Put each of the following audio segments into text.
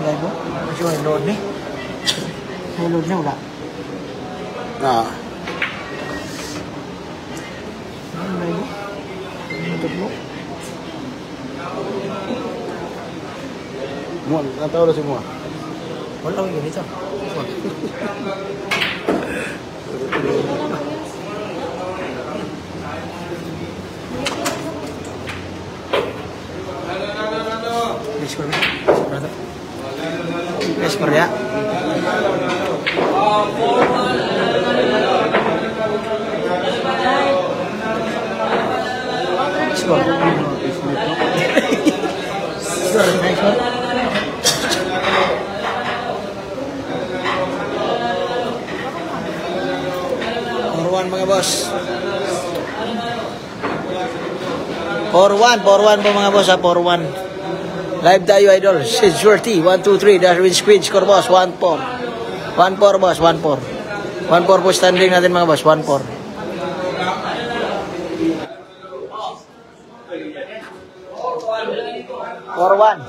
live mo? Kasi may load ni. May load na wala. Ano live mo? Ano mo? Muan, natawa na si Muan. Wala ko ganito. Yes, Korea. Score. Mga boss. 4-1 po mga boss ha, 4-1. Live tayo idol. Sid Shorty, 1-2-3, Darwin Squid, score boss, 1-4. 1-4 boss, 1-4. 1-4 po standing natin mga boss, 1-4. 4-1.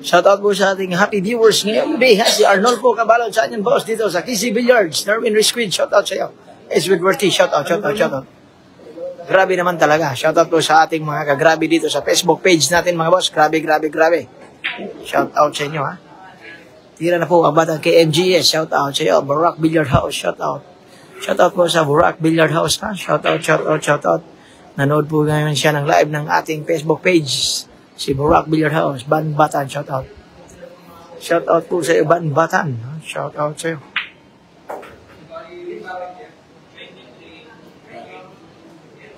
Shoutout po sa ating happy viewers ngayong day ha. Si Arnold po Cabalon sa atin boss dito sa Kizzy Billiards. Darwin Risquid, shoutout sa iyo. Edward Worthy, shoutout. Grabe naman talaga. Shoutout po sa ating mga kagrabe dito sa Facebook page natin mga boss. Grabe. Shoutout sa inyo ha. Tira na po ang batang KMGS, shoutout sa iyo. Burak Billiard House, shoutout. Shoutout po sa Burak Billiard House ha. Shoutout. Nanood po ngayon siya ng live ng ating Facebook page. Si Burak Billiard House, Ban Batan, shoutout. Shoutout po sa iyo, Ban Batan. Shoutout sa iyo.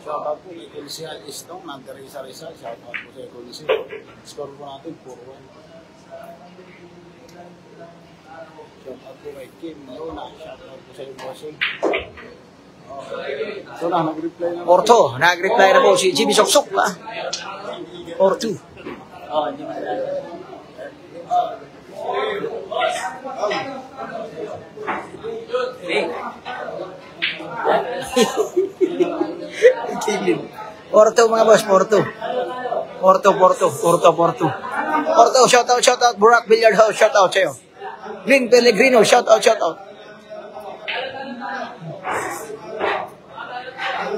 Shoutout po kay Kulisial Istong, nagka-Rizal. Shoutout po sa Kulisial. Score po natin, 4-1. Shoutout po kay Kim Luna. Shoutout po sa iyo, Bossing. So na, nag-reply na. Orto, nag-reply na po si Jimmy Soksok ha. Orto. Porto mga boss, Porto, shoutout, Burak Billiard House, shoutout sa'yo. Green Pellegrino, shoutout.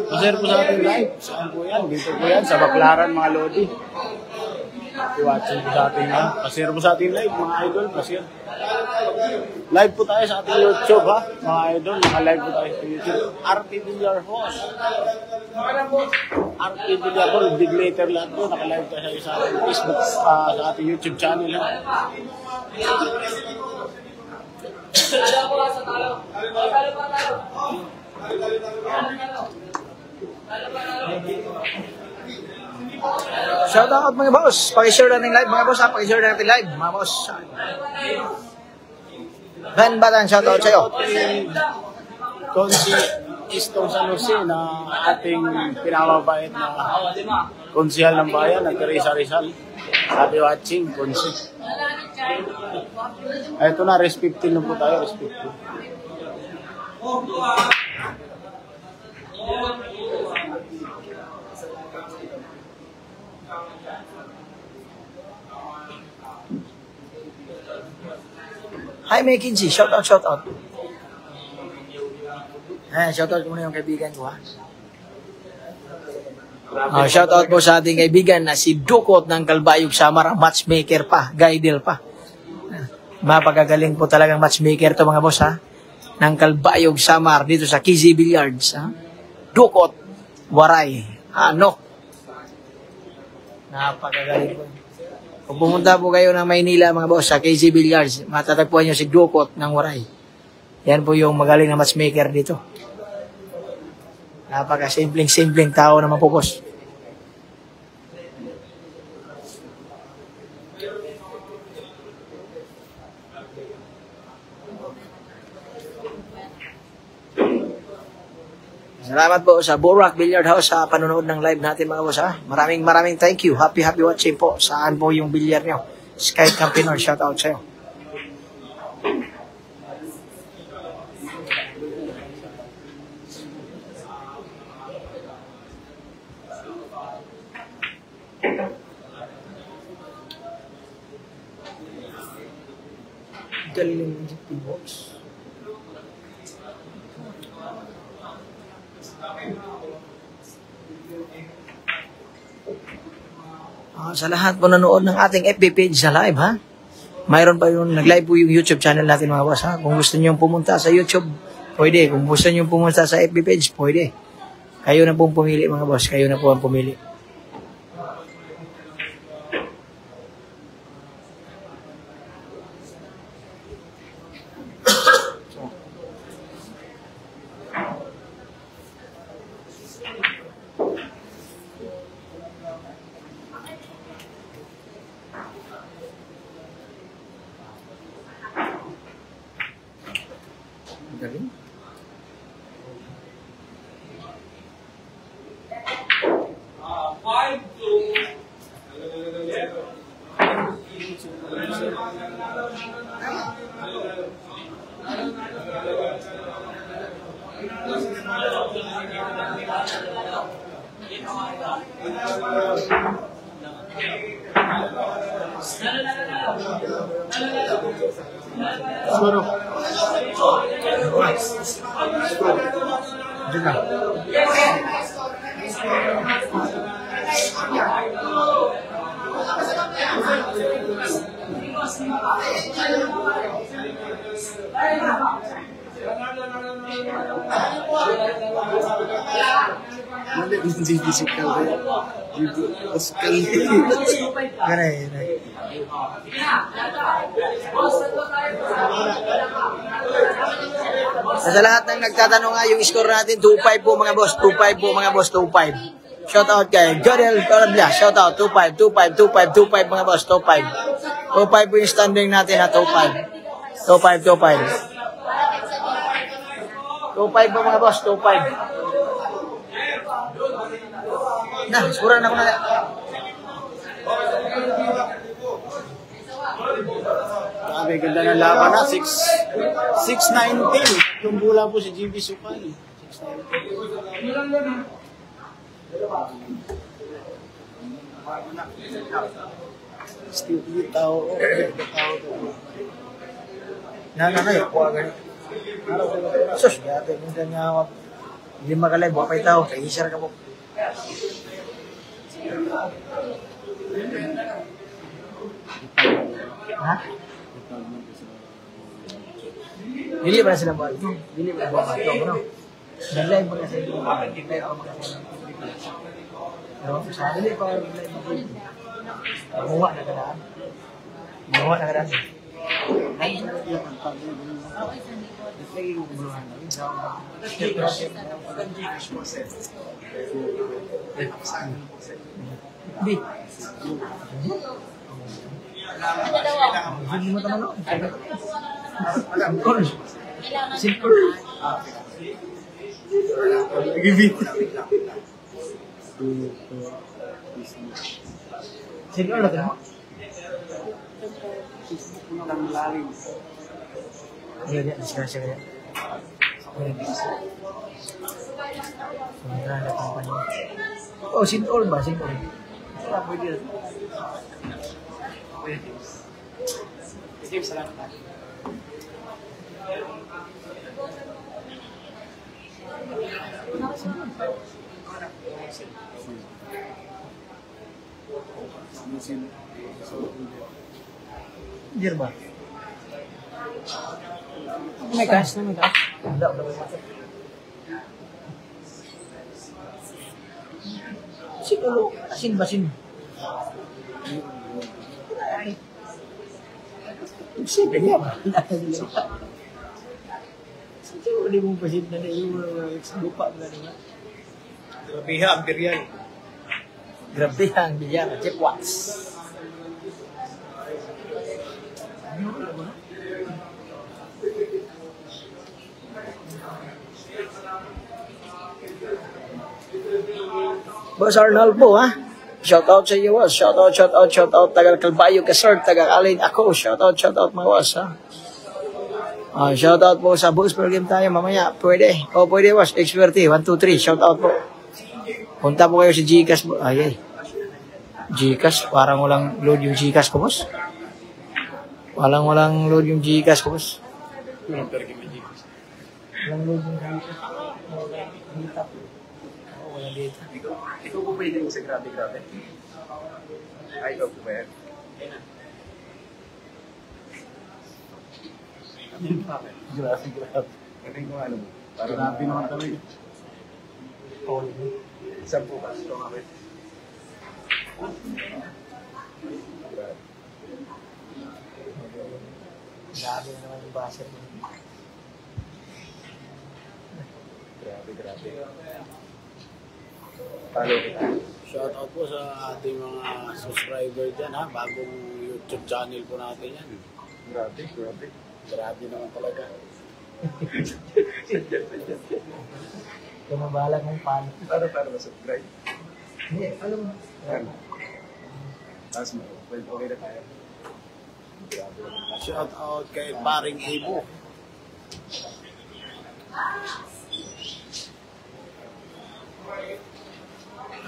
Pasir po sa ating live. Saan po yan? Dito po yan, sa Baclaran mga Lodi. I-watching po sa ating live. Pasir po sa ating live, mga idol. Pasir. Live po tayo sa ating YouTube ha, mga idol. Naka-live po tayo sa YouTube. RP Billiard House. RP Billiard House. Big later lahat po. Naka-live tayo sa ating Facebook, sa ating YouTube channel ha. Shoutout mga boss. Paki-share natin live mga boss ha. Paki-share natin live mga boss. Ban Batan, shoutout sa'yo. Konsi Istong San Jose na ating pinamabait na konsihal ng bayan, nagka-Rizal. Happy watching, Konsi. Ito na, rest 15 lang po tayo, rest 15. Hi, May Kinsey. Shoutout. Shoutout ko muna yung kaibigan ko, ha. Shoutout po sa ating kaibigan na si Dukot ng Kalbayog Samar, matchmaker pa, guidel pa. Mapagagaling po talagang matchmaker to mga boss, ha. Ng Kalbayog Samar dito sa Kizzy Billiards, ha. Dukot, Waray, Anok. Napakagaling po. Kung pumunta po kayo ng Maynila mga boss sa KZ Billiards, matatagpuan nyo si Dukot ng Waray. Yan po yung magaling na matchmaker dito. Napaka-simpleng tao na mapupos. Salamat po sa Burak Billiard House sa panonood ng live natin mga boss ha. Maraming thank you. Happy watching po. Saan po yung bilyar nyo? Sky Campinor, shout out sa'yo. Galing ng P-Box. Sa lahat po nanood ng ating FB page sa live, ha? Mayroon pa yung nag-live po yung YouTube channel natin, mga boss, ha? Kung gusto niyo pumunta sa YouTube, pwede. Kung gusto niyo pumunta sa FB page, pwede. Kayo na pong pumili, mga boss. Kayo na po ang pumili. Galing. Siguro. Diyan na. Mali, hindi physical rin. Pascal. Garay. Sa lahat ng nagtatanong nga, yung score natin, 2-5 po mga boss. 2-5 po mga boss, 2-5. Shout out kay Jodel Corabia. Shout out, 2-5, 2-5, 2-5, 2-5 mga boss, 2-5. 2-5 po yung standing natin na 2-5. 2-5, 2-5. 2-5 po mga boss, 2-5. Nah, score na ko na. Grabe, ganda ng laban na. 6-19. Yung bula po si GB Sukali. 6-19. Still, tao. Nananay, kuha ganit. Sus, dati kung kanya hindi makalay, buha pa itaw. Kaya-share ka po. Ha? Dili ba na sila buhat ito? Dili ba na buhat ito? Ano? Nag-live ba na sa ito? Nag-live pa mga sa ito? Pero sa dili pa nag-live pa ito. Mamuha na kadaan. Mamuha na kadaan. Ay, lagi ko buluhan na rin. Di. Hindi mo taman ako. Simple. Simple. Nag-ibig. Simple na ito. Ang lalim. Iya, diskresi kaya. Sementara ada kampanye. Oh, Sintol ba? Sintol. Wala pwede rin. Sige, salamat. Dir ba? May cash na, may cash. Wala may masok. Siguro, asin-basin. Sige niya ba? Siguro, hindi mong pasin na na yung lupa na naman. Grabe ha, ang biryay. Grabe ang bilyar. Check watts. Boss Arnold po, ha? Shout out sa iyo, boss. Shout out. Taga Calbayo, Kasar, taga Alin ako. Shout out, mga boss, ha? Shoutout po sa Bulls per game tayo mamaya. Pwede. Pwede boss. Experty. 1, 2, 3. Shoutout po. Punta po kayo sa Gcash. Ay. Gcash. Parang walang load yung Gcash ko, boss. Walang load yung Gcash ko, boss. Walang load yung Gcash. Walang data. Ikaw po pwede mo sa grabe. Ay, ikaw po ba yan? Grabe. Ito yung ano mo. Grabe naman kami. Isang po ba? Ito nga ba? Grabe na naman yung buzzer mo. Grabe. Follow kita. Shoutout po sa ating mga subscriber dyan ha. Bagong YouTube channel po natin yan. Grabe. Grabe naman talaga. Kung mabalag mong pan. Para ma-subscribe. Hindi, alam mo. Tapos mo, well, okay na tayo. Shoutout kay Paring Ibo.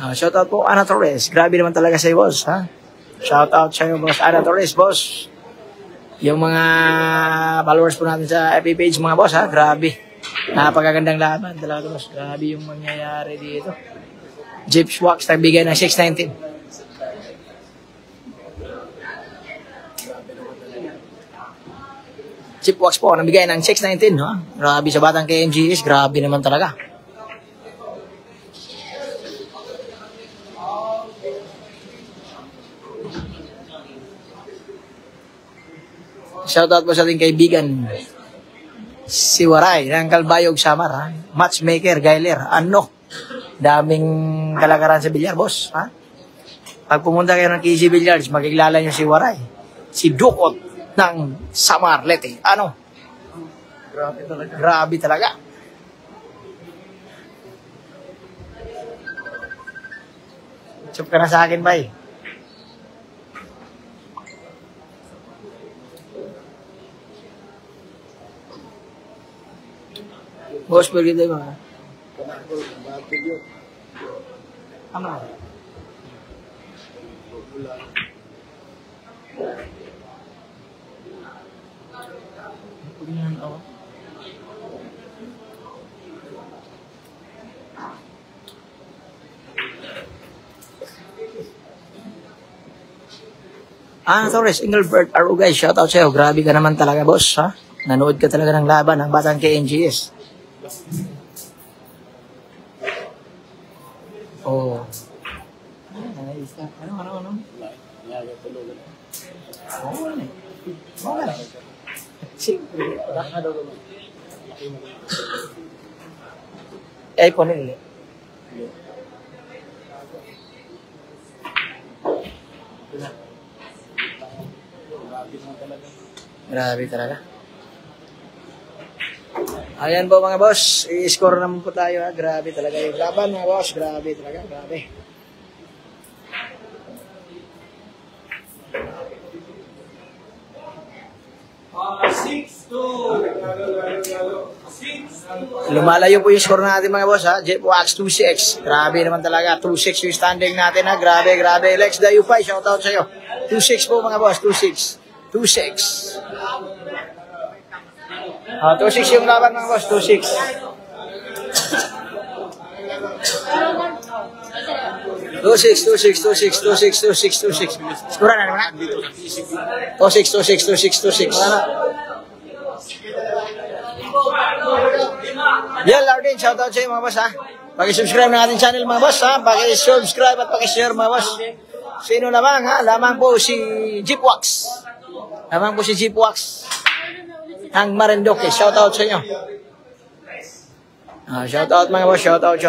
Shoutout po, Ana Torres. Grabe naman talaga sa'yo, boss, ha? Shoutout sa'yo, boss. Ana Torres, boss. Yung mga followers po natin sa FB page, mga boss, ha? Grabe. Napakagandang laban. Talaga, boss. Grabe yung mangyayari dito. Jeep Wax, nagbigay ng 619. Jeep Wax po, nagbigay ng 619, ha? Grabe sa batang KMGS. Grabe naman talaga. Shoutout po sa ating kaibigan si Waray ng Kalbayog Samar, ha? Matchmaker, Gailer. Ano? Daming kalakaran sa bilyar, boss, ha? Pag pumunta kayo ng KC Billiards, makikilala nyo si Waray. Si Dukot ng Samar, Leyte. Ano? Grabe talaga. Chup ka na sa akin, bay. Boss, balik tayo mga. Ama. Pagyan ako. Torres, Engelbert, Arugay, shoutout sa'yo. Grabe ka naman talaga, boss, ha? Nanood ka talaga ng laban ng batang KNGS. Oh. Ano? Okay. iPhone nila. Grabe talaga. Ayan po mga boss, i-score naman po tayo ha. Grabe talaga yung laban mga boss. Grabe talaga, grabe. Lumalayo po yung score natin mga boss ha. Jeep Wax 2-6. Grabe naman talaga. 2-6 yung standing natin ha. Grabe. Lex Dayupay, shoutout sa'yo. 2-6 po mga boss. 2-6. 2-6 yung laban mga boss. 2-6. Skura na naman. 2-6. Yan, Lardin, shoutout sa'yo mga boss ha. Paki-subscribe ng ating channel mga boss ha. Paki-subscribe at paki-share mga boss. Sino lamang ha? Lamang po si Jeep Wax. Ang Marinduque. Shoutout sa inyo. Shoutout mga boss. Shoutout.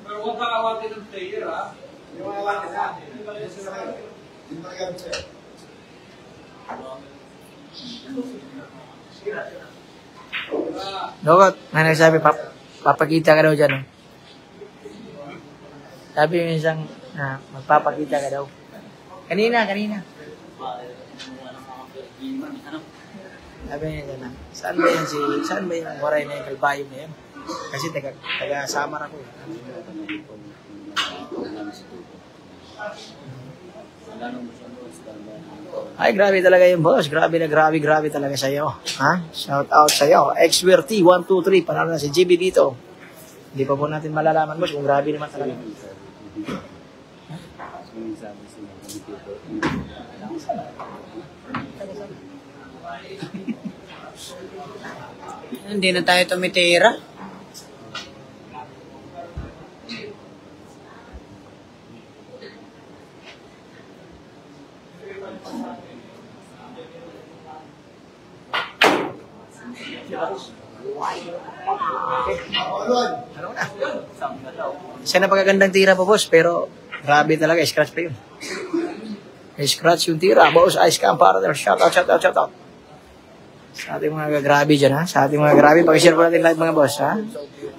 Pero huwag kakawatin ng player, ha? Yung awatin na. Dokot, may nagsabi, papakita ka daw dyan. Oh. Sabi yung isang, magpapakita ka daw. Kanina. Sabi niya dyan, saan ba yung waray na yung kalbayo na yan? Kasi taga-Samar ako. Ay, grabe talaga yung boss. Grabe talaga sa'yo. Ha? Shout out sa'yo. XWRT 123. Panalo na si GB dito. Hindi pa po natin malalaman, boss, kung grabe naman talaga. Hindi na tayo tumitira. Isa na pagkagandang tira po, boss, pero grabe talaga, scratch pa yun. Scratch yung tira, boss, ice cam para there. Shout out. Sa ating mga kagrabe dyan, ha? Sa ating mga grabe, pakishare po natin lahat mga boss, ha?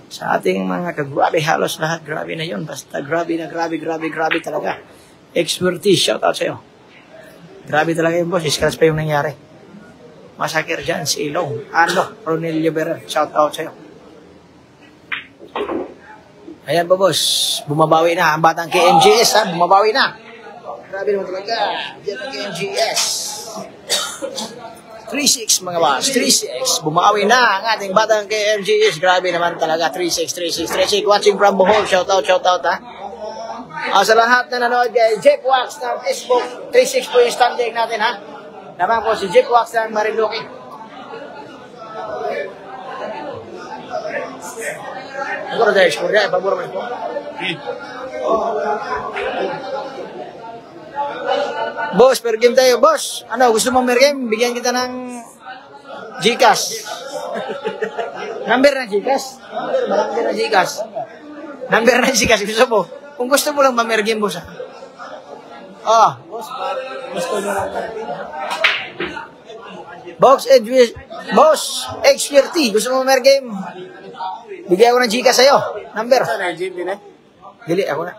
Sa ating mga kagrabe, halos lahat grabe na yun. Basta grabe talaga. Expertise, shout out sa'yo. Grabe talaga yun, boss, scratch pa yung nangyari. Masakir dyan, si Ilong. Ronelio Berer, shout out sa'yo. Ayan po, boss. Bumabawi na ang batang KMGS, ha? Bumabawi na. Grabe naman talaga. Diyan ang KMGS. 3-6 mga boss. 3-6. Bumawi na ang ating batang KMGS. Grabe naman talaga. 3-6. Watching from Bohol. Shout out, ha? Sa lahat na nanood kay Jeff Wax ng Facebook. 3-6 po yung standing natin, ha? Naman po si Jeff Wax ng Marinduque. Siguro dahil score niya. Pabura mo po. Boss, per game tayo. Boss, gusto mo per game? Bigyan kita ng Gcash. Number ng Gcash? Number ng Gcash. Gusto mo? Kung gusto mo lang ma-mer game, boss. Gusto nyo lang natin. Boss, XWRT. Gusto mo ma-mer game? Bigyan ko ng Gcash sa'yo. Number. Saan na, JB na? Dili, ako na.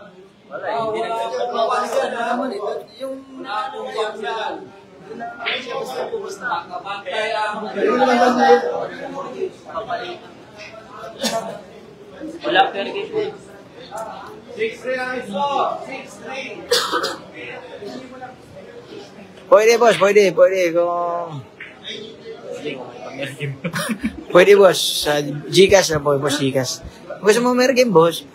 Wala per game. 6-3 ang iso. 6-3. Pwede, boss. Pwede. Kung... Pwede, boss. Sa Gcash na po, boss, Gcash. Gusto mo mer game, boss?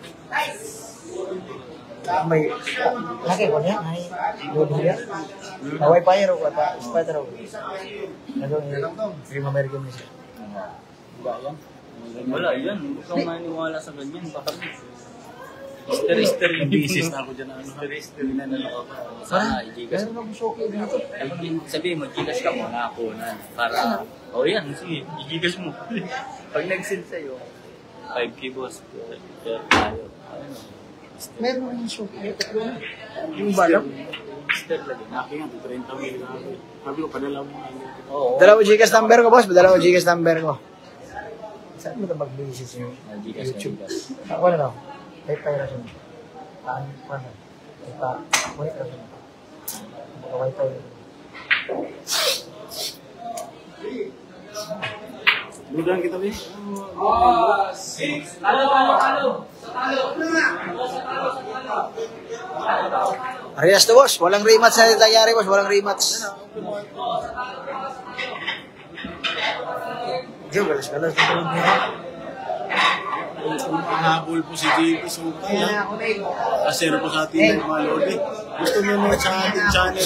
May laki ko niya, ay doon niya. Naway pa yun, kata, spider ako. Nandun yung American niya. Wala yan. Huwag kang maniwala sa ganyan. Baka Easter yung business na ako dyan. Easter na ako. Sana, i-gigas mo. Sabihin mo, gigas ka muna ako na. Para, yan, sige, i-gigas mo. Pag nag-send sa'yo, 5K boss, pero tayo. Meron yung suki. Yung balak. Easter lagi. Laki nga, 30 mil na ako. Sabi ko, padala mo nga. Oo. Dalawa Gcash number ko, boss. Dalawa Gcash number ko. Saan mo ito mag-basis yung YouTube? Ako na daw. May piraso mo. Paano? Wait na siya. Wi-Fi na. Ludan kita, Bin. 6. Talo. Arias to, boss. Walang rematch na nangyari, boss. Walang rematch. Diyo, galas-galas. Habol po si JP Sukay. Kasero po sa ating mga lodi. Gusto nyo na sa ating channel.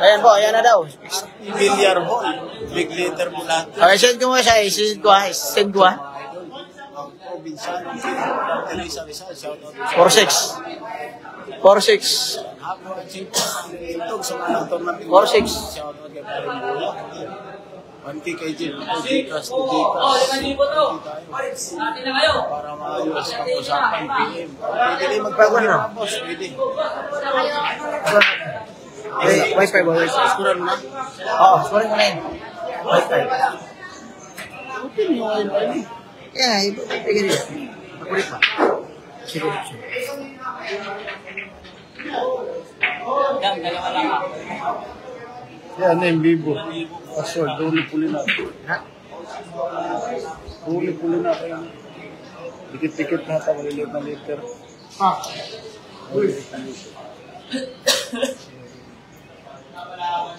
Ayan na daw. Bilyar Hall. Big letter po lahat. Okay, send ko nga siya. Send ko ha. Ang probinsyano. Isa-isa. Shout out. 4-6. Habol at JP. Itog sa mga tournament. 4-6. Shout out kay Paring Bola. 1K kay Jim. Gcash to Oh, Gcash. 5,000 to. Natin na kayo. Para maayos ang usapan. PM. Pwede rin Bago na. boss. Pwede. Wi-Fi ba? Iskuran mo na. Oo, sorry mo na yun. Wi-Fi. Open yung wifi. Yeah, ibigay nila. Makulit pa. Sige, sige. Yan, dalawa lang ako. Yan, yung Vivo. Password, Ruli Pulina. Ha? Ruli Pulina kayo. Dikit-dikit na ito, maliliit na liter.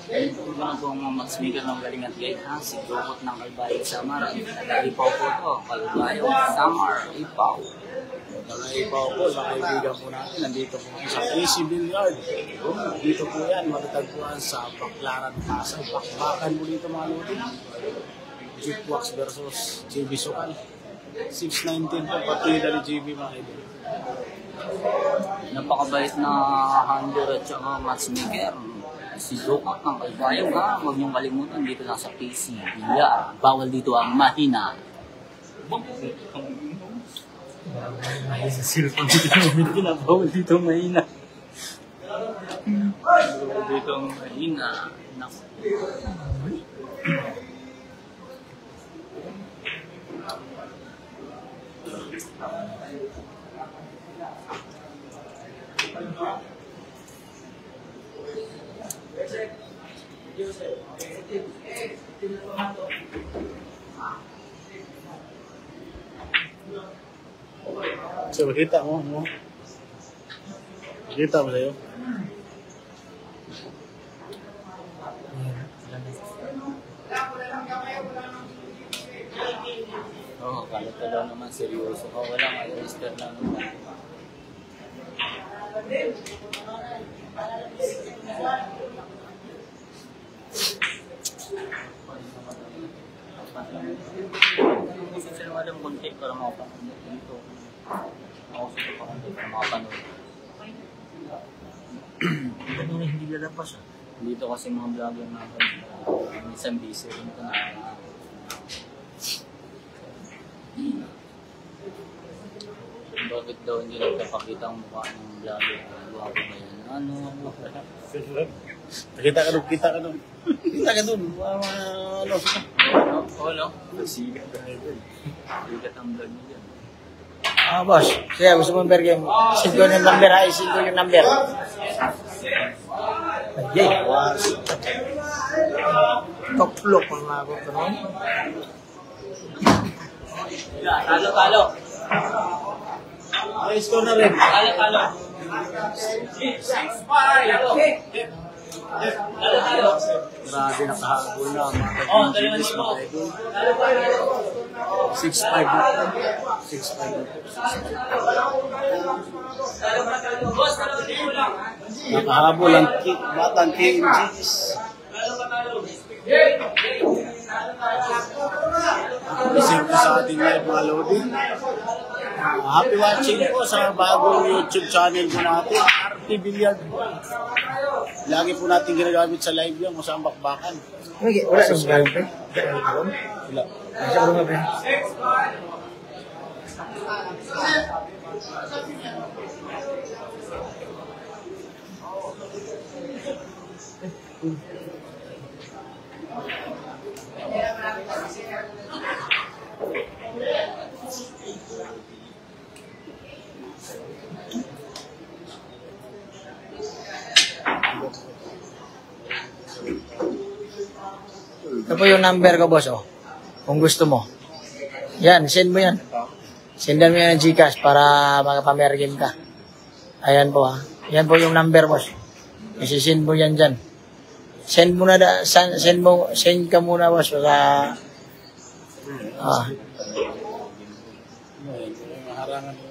Ito na po ang mga magsmaker ng galing at guide ha. Si Dukot ng Kalbayog Samar. Ipaw po to. Kalbayog Samar. Ipaw. Nakaipaw po sa kaibigan po natin. Nandito po sa AC Billiard. Dito po yan, matatagpuan sa Baclaran, Pasay. Bakbakan mo dito mga lodi. Jukebox versus JB Sukal. 619 po, partida ni JB mga kaibigan. Napakabait na handler at saka matchmaker. Si Dukot ng Kalbayog ha. Huwag niyong kalimutan dito lang sa PC. Bilyar. Bawal dito ang mahina. Ay, sa cellphone dito namin pinabawal dito ang mahina. Bawal dito ang mahina. Naku. So, makita mo, no? Makita mo sa'yo. Oo, kalat ka daw naman, seryoso ka. Wala nga, register lang naman. Gusto sila walang konti para makapanood dito. Ako sa pakanda para makapanood. Kanina hindi lalabas ah. Dito kasi mga vlogger natin, minsan busy rin ito na. Bakit daw hindi nagpapakita ang mukha ng vlogger? Guwapo ba yan? Ano? Nakita ka doon, kita ka doon. Kita ka doon. Ano, sila. Oo, no? Sigat ang vlog niya dyan. Ah, boss. Kaya gusto mong bergen. Send ko yung number ha. Send ko yung number. Ayay. Toplok mga ako ito noon. Talo. Ay, score na rin. Talo. Grabe, nakahabol na. Oh, daliman mo. 6'5 na. 6'5 na. Nakahabol ang batang KMGs. Isip ko sa ating live mga lodi. Happy watching po sa bagong YouTube channel po natin, RT Billiard. Lagi po natin ginagamit sa live yan, kung saan bakbakan. Okay, wala nang gawin pa. Wala. Masya ko nga pa. Ito po yung number ko, boss, oh. Kung gusto mo. Yan, send mo yan. Sendan mo yan ng Gcash para makapamergim ka. Ayan po, ha. Yan po yung number, boss. Isisend mo yan dyan. Send mo na, send ka muna, boss, para, Harangan mo.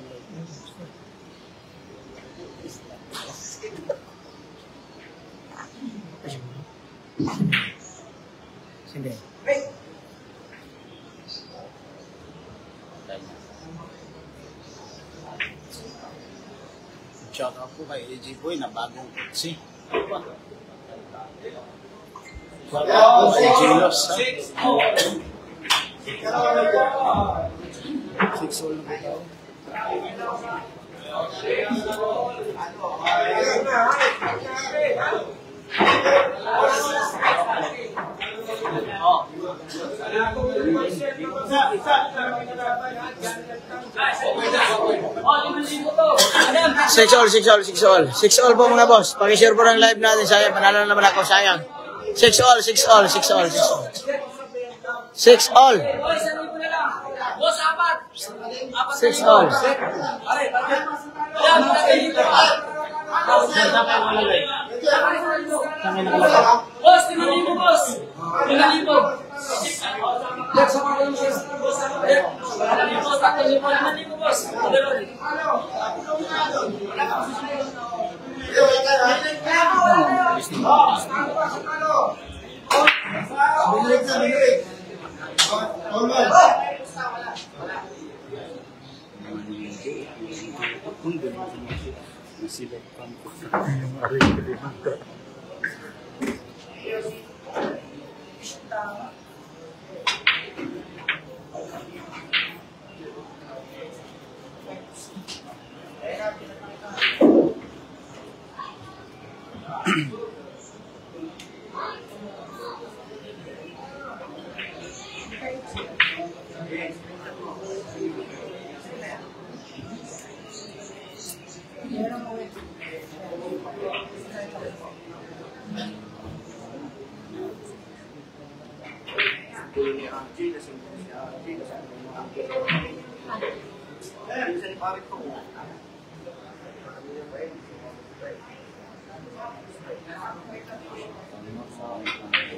sige. Shout out po kay AJ Boy na bagong kutsi. Si Gilos. 6 all na tayo. Six all po mga boss. Pakishare po ng live natin. Sayang, panalo na naman ako. Sayang. 6 all. 6 all. 6 all. Boss, 5,000 boss. 5,000.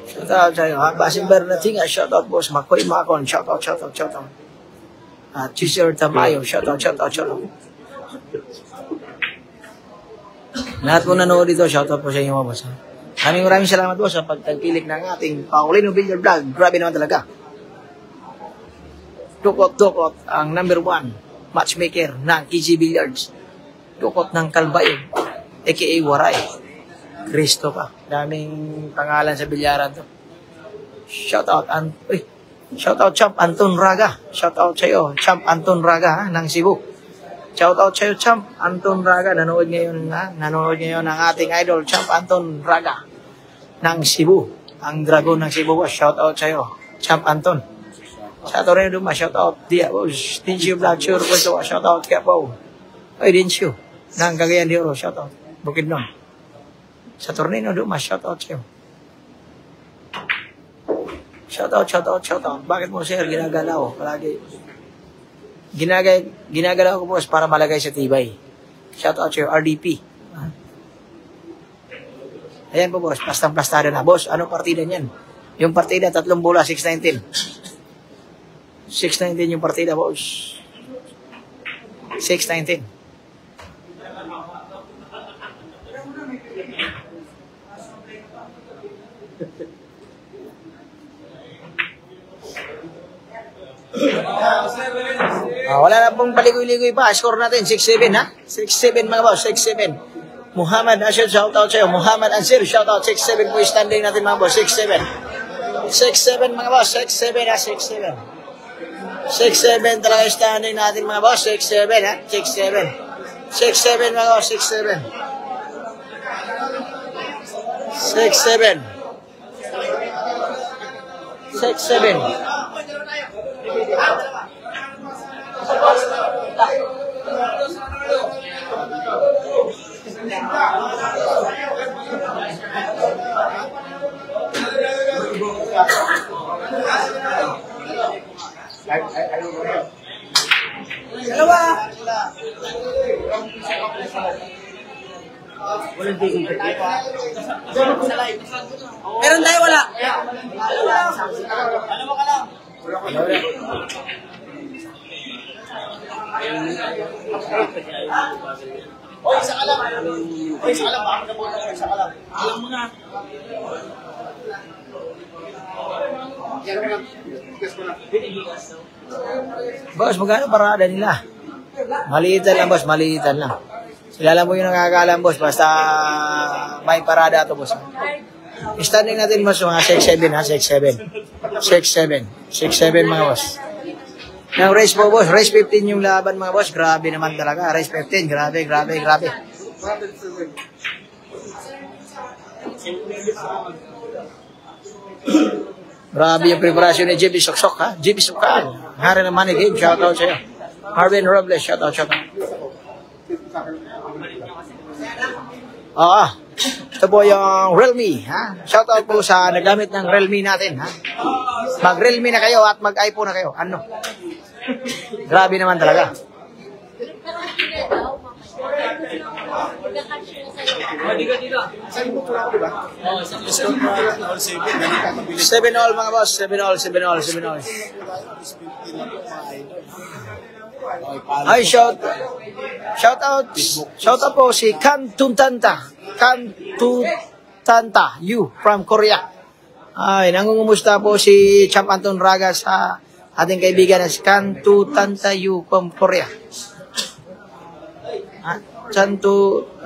Shout out sa'yo, ha? Basim Bernatinga, shout out boss. Makoy Makon, shout out. Teacher Tamayo, shout out. Lahat po nanood dito, shout out po sa inyo mga boss. Maraming salamat po sa pagtagpilik ng ating Paulino Villar Vlog. Grabe naman talaga. Dukot ang number 1 matchmaker ng KG Billiards. Dukot ng Kalbayog, aka Waray. Cristo pa. Daming pangalan sa bilyaran to. Shout out Champ Anton Raga. Shout out sa iyo, Champ Anton Raga ng Cebu. Shout out sa iyo, Champ Anton Raga. Nanood ngayon ng ating idol, Champ Anton Raga ng Cebu. Ang dragon ng Cebu. Shout out sa iyo, Champ Anton. Sa Torino Duma, shout out. Dincio Vlog, sure po ito. Shout out kaya po. Ay, Dincio. Ng Cagayan de Oro, shout out. Bukidnon. Sa Tornino Duma, shout out sa'yo. Shout out. Bakit mo, sir, ginagalaw? Palagi. Ginagalaw ko, boss, para malagay sa tibay. Shout out sa'yo, RDP. Ayan po, boss, plastang-plastado na. Boss, anong partida niyan? Yung partida, 3 bola, 6-19. 6-19 yung partida, boss. 6-19. Wala na pong paligoy-ligoy pa. Score natin, 6-7 ha? 6-7 mga boss, 6-7. Muhammad Asir, shout out sa'yo. Muhammad Asir, shout out. 6-7 po yung standing natin mga boss, 6-7. 6-7 mga boss, 6-7 ha, 6-7. 6-7 talaga yung standing natin mga boss, 6-7 ha, 6-7. 6-7 mga boss, 6-7. 6-7. 6-7. Dalawa. Meron tayo wala. Dalawa ka lang. Isa ka lang. Baka nabutan ko, isa ka lang. Alam mo na. Boss, magkano parada nila? Maliitan lang, boss. Maliitan lang. Sila lang po yung nakakaalam, boss. Basta may parada ito, boss. Standing natin boss, mga 6'7 ha, 6'7. 6'7. 6'7 mga boss. Ng race po boss, race 15 yung laban mga boss. Grabe naman talaga, race 15. Grabe. Grabe yung preparasyon ni JB Soksok ha. JB Soksok. Hari ng money game, shoutout sa'yo. Harvin Robles, shoutout. Ito po yung Realme, ha? Shoutout po sa nagamit ng Realme natin, ha? Mag-Realme na kayo at mag-iPhone na kayo. Ano? Grabe naman talaga. 7-all mga boss, 7-all. Ay, shoutout po si Kantutanta Yu from Korea. Ay, nangungumusta po si Champ Anton Raga sa ating kaibigan na si Kantutanta Yu from Korea.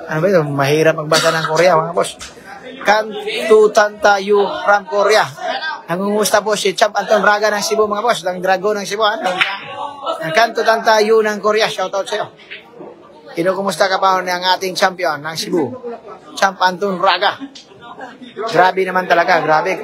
Ano ba ito? Mahirap magbasa ng Korea mga boss. Kantutanta Yu from Korea. Nangungumusta po si Champ Anton Raga ng Cebu mga boss, ng Dragon ng Cebu. Ang Kantutanta Yu ng Korea, shoutout sa'yo. Kinukumusta ka pa ng ating champion ng Cebu, Champ Anton Raga. Grabe naman talaga, grabe.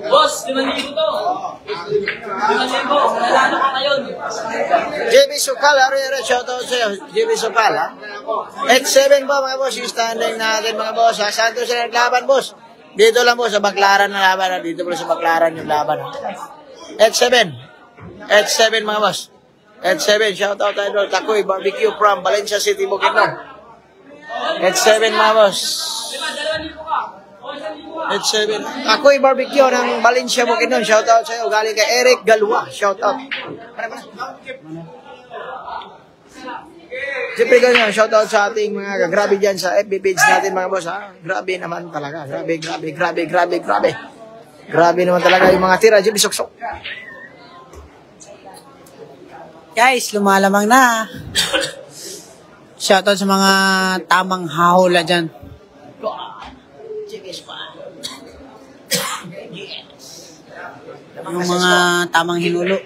Boss, 5,000 to. 5,000. Nanalo ka ngayon. JB Sukal, shoutout sa'yo. JB Sukal, ha? 8-7 po mga boss, yung standing natin mga boss. Ha? Saan to sila naglaban, boss? Dito lang po sa Baclaran na laban. Ha? Dito po sa Baclaran yung laban. Ha? 8-7 mga boss. 8-7, shoutout tayo. Takoy Barbecue from Valencia City, Bukidnon. 8-7 mga boss. 8-7. Takoy Barbecue ng Valencia, Bukidnon. Shoutout sa'yo. Galing kay Eric Galua. Shoutout. Siyempre ganyan, shoutout sa ating mga grabe dyan sa FB page natin mga boss. Ha? Grabe naman talaga. Grabe. Grabe naman talaga yung mga tira. Jimmy Soksok. Guys, lumalamang na. Shoutout sa mga tamang hahula dyan. Yung mga tamang hinulo.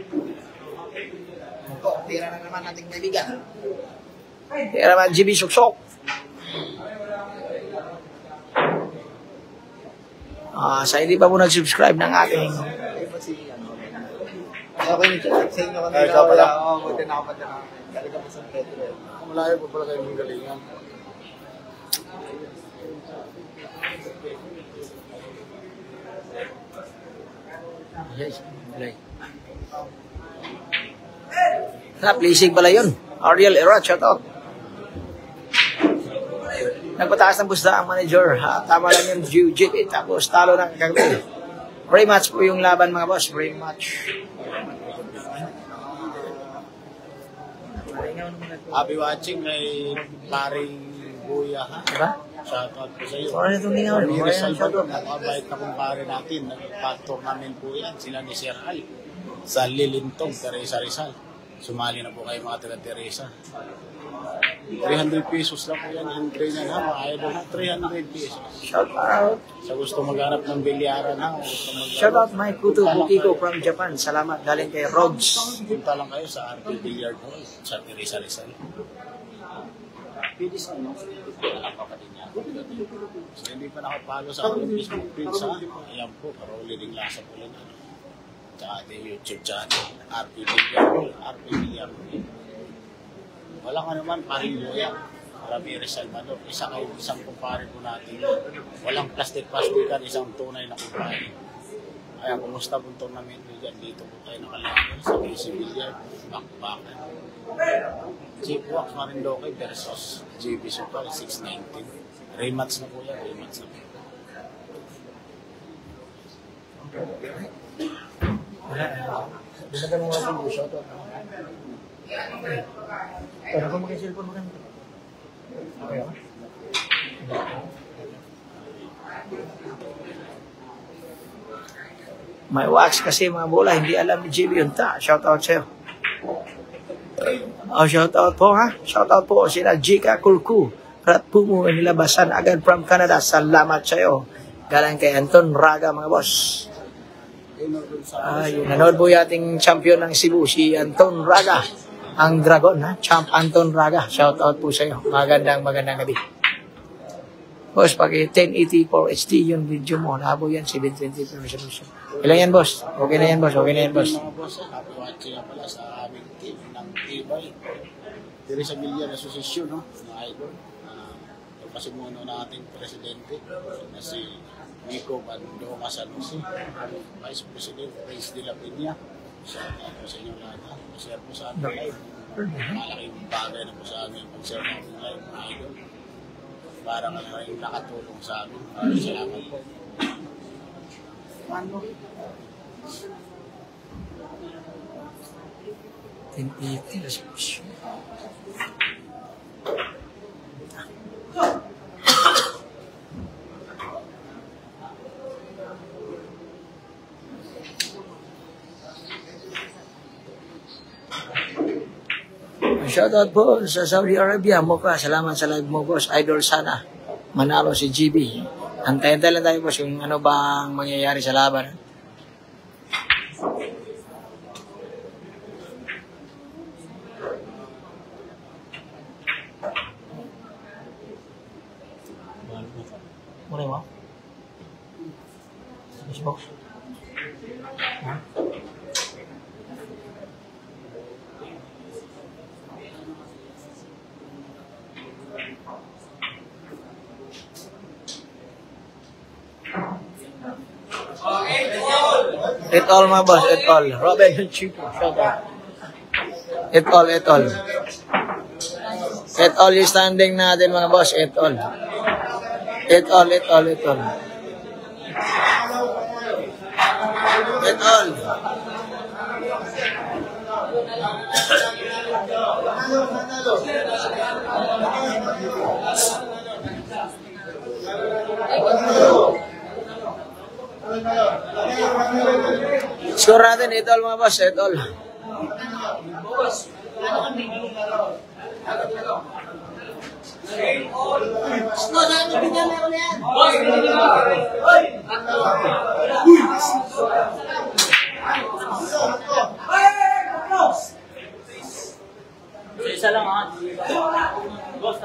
Tira na naman nating kaibigan. Tira naman Jimmy Soksok. Sa hindi pa po nag-subscribe ng ating Okay, sa inyo kanina. Oo, buti na ako pa dyan. Talaga po sa Pedro. Malayo po pala kayo ng galingan. Yes, pleasing pala yun. Ariel Erat, shoutout. Nagpataas ng busda ang manager. Tama lang yung GP. Tapos talo ng kagabi. Pre-match po yung laban mga boss. Pre-match. Happy watching kay paring Buya, ha? Diba? Shoutout po sa iyo. Sorry na itong lingaw. Ramirez Salvador, napakabait na kumpare natin. Nagpa-tournament po yan. Sila ni Sir Al. Sa Lilintong, Teresa Rizal. Sumali na po kayo mga taga-Teresa. 300 pesos lang po yan. Yung train yan, ha? Mga idol, ha? 300 pesos. Shout out. Sa gusto maghanap ng bilyaran, ha? Shout out Mike Kuto Bukiko from Japan. Salamat. Galing kay Rogs. Punta lang kayo sa RP Billiard Hall sa Teresa Rizal. Pwede sa ano? Anak kapatid niya. So, hindi pa nakapalo sa aking Facebook page, ha? Ayan po, Karoli Ding Lasa po lang. Tsaka ating YouTube channel, RP Villarreal. Walang ano man, paring Loya. Ramirez Salvador. Isang kumpare po natin. Walang plastic-plastikan, isang tunay na kumpare. Kaya kumusta po tournament nyo dyan? Dito po tayo nakalaban sa KC Villar, backpacker. Jeep Wax Marindoque versus JB Super 619. Rematch na po yan, rematch na po. Bisa ka mga video, shoutout. Pero kung mag-cellphone mo ganito. Okay, okay. May wax kasi mga bola, hindi alam ni JB yun ta. Shoutout sa'yo. Shoutout po ha. Shoutout po sila Jika Kulku. Rat Pumu nilabasan agad from Canada. Salamat sa'yo. Galang kay Anton Raga mga boss. Nanood po yung ating champion ng Cebu, si Anton Raga. Ang Dragon, ha? Champ Anton Raga. Shout out po sa iyo. Magandang gabi. Boss, pag 1080 for HD yung video mo, labo yan, 720p resolution. Ilan yan, boss? Okay na yan, boss. Mga boss, happy watching nga pala sa aming team ng Tibay. Diri sa Villar Association, no? Mga idol. Yung pasimuno na ating presidente na si Nico Bando Masanusi, Vice President Reyes de la Peña. Shout out po sa inyo lahat. Share po sa amin live. Malaking bagay na po sa amin pag-share natin live, mga idol. Para malaking nakatulong sa amin. Salamat po. Ano? 1080 resolution. Shoutout po sa Saudi Arabia. Moka, salamat sa live mo, boss. Idol sana. Manalo si GB. Antayin lang tayo, boss, yung ano bang mangyayari sa laban. Muna mo? Facebook? Ha? It all mga boss, it all. Robin Chico, shout out. It all. It all yung standing natin mga boss, it all. It all. It all. Score natin, it all mga boss, it all. Isa lang ha. Boss,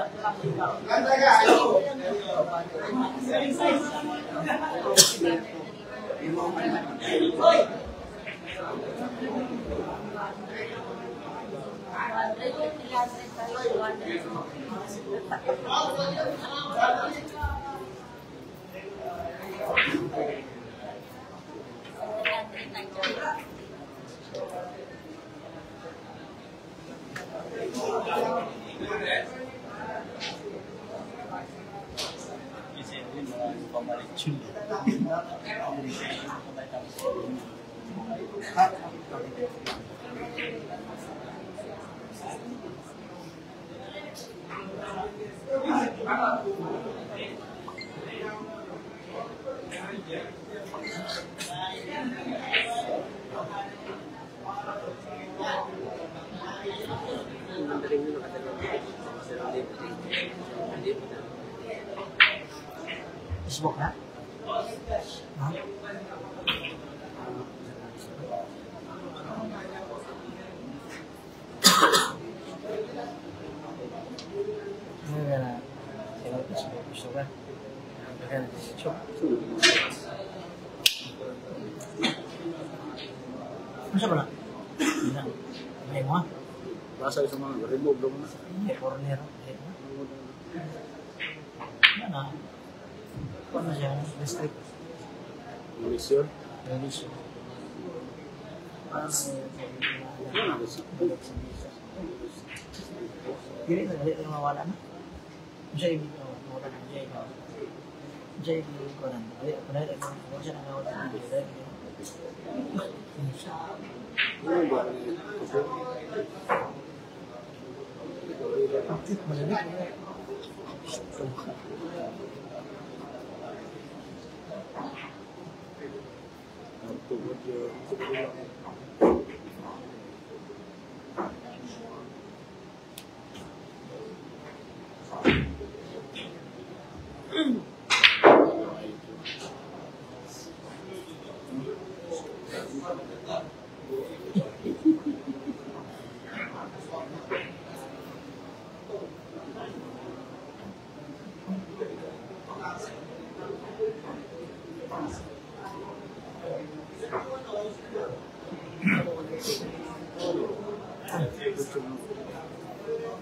Facebook na? Ha? Gusto ka? Ayan. So, masa ba na? Hindi na. May mo ha? Basa sa mga remove daw na. Hindi, corner. Ano na? Paano siya? District. Malaysia. Release. Dili na, dili na mawala na. Jay, mawala na. Jay, ko na. Dili, kunay na. Huwag siya na mawala na. Malamig.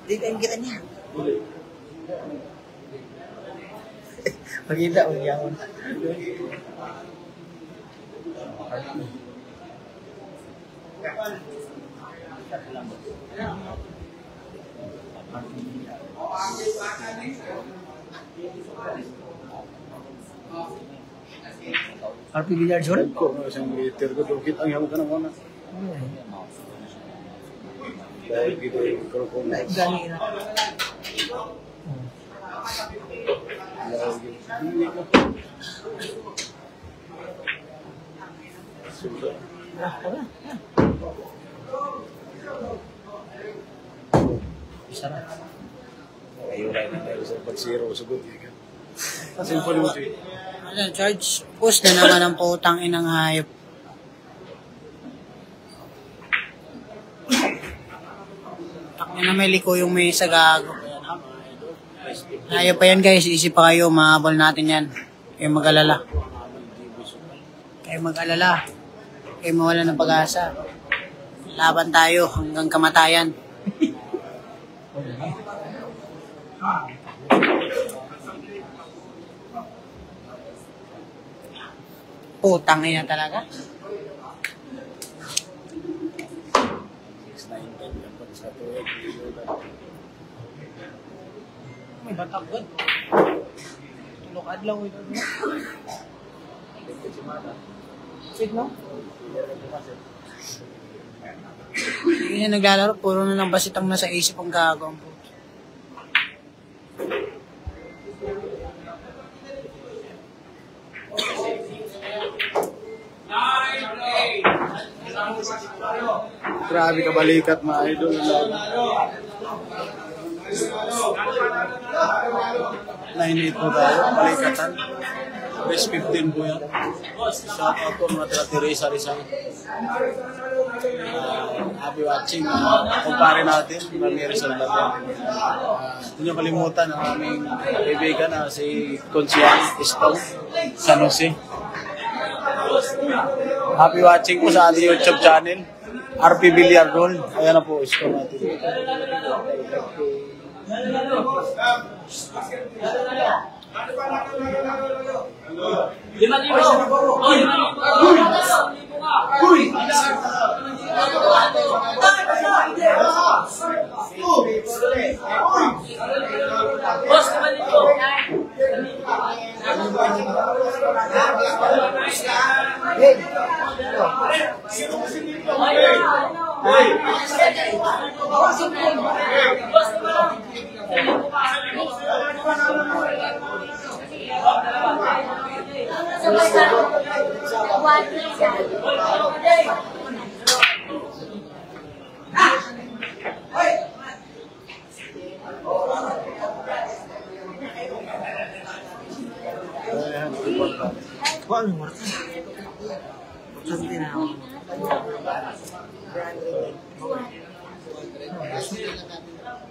Hindi kayong kita niya. Magkita ko niya. RP Village Hall? Ko, isang liter ko. Dukit ang yaw ka na muna. Dahil gito yung mikrofon. Like gani na. Isa na. Ayun na tayo sa pag-zero. Sagot yan. Kasi yung paluti. Ano, George? Push na naman ang putang inang hayop. Takina na may liko yung may gago. Hayop pa yan guys, isip pa kayo, mahabol natin yan. Kayo mag-alala. Kayo mag-alala. Kayo mawala ng pag-asa. Laban tayo hanggang kamatayan. Putang ina talaga. 6-9-10 dapat sa tuwag. May batagod. Tulok adlaw ito. Sit no? Hindi na naglalaro, puro na lang basit ang nasa isip ang gago. Grabe ka balikat mga idol. 9-8 po tayo, balikatan. Best 15 po yan. Shout out po mga Teresa Rizal. Happy watching. Kumpare natin, Ramirez Salvador. Hindi nyo kalimutan ang aming kaibigan na si Consian Estong San Jose. Happy watching po sa ating YouTube channel. RP Villargol. Ayan na po, isko natin. Kuan mo. Santi na ako.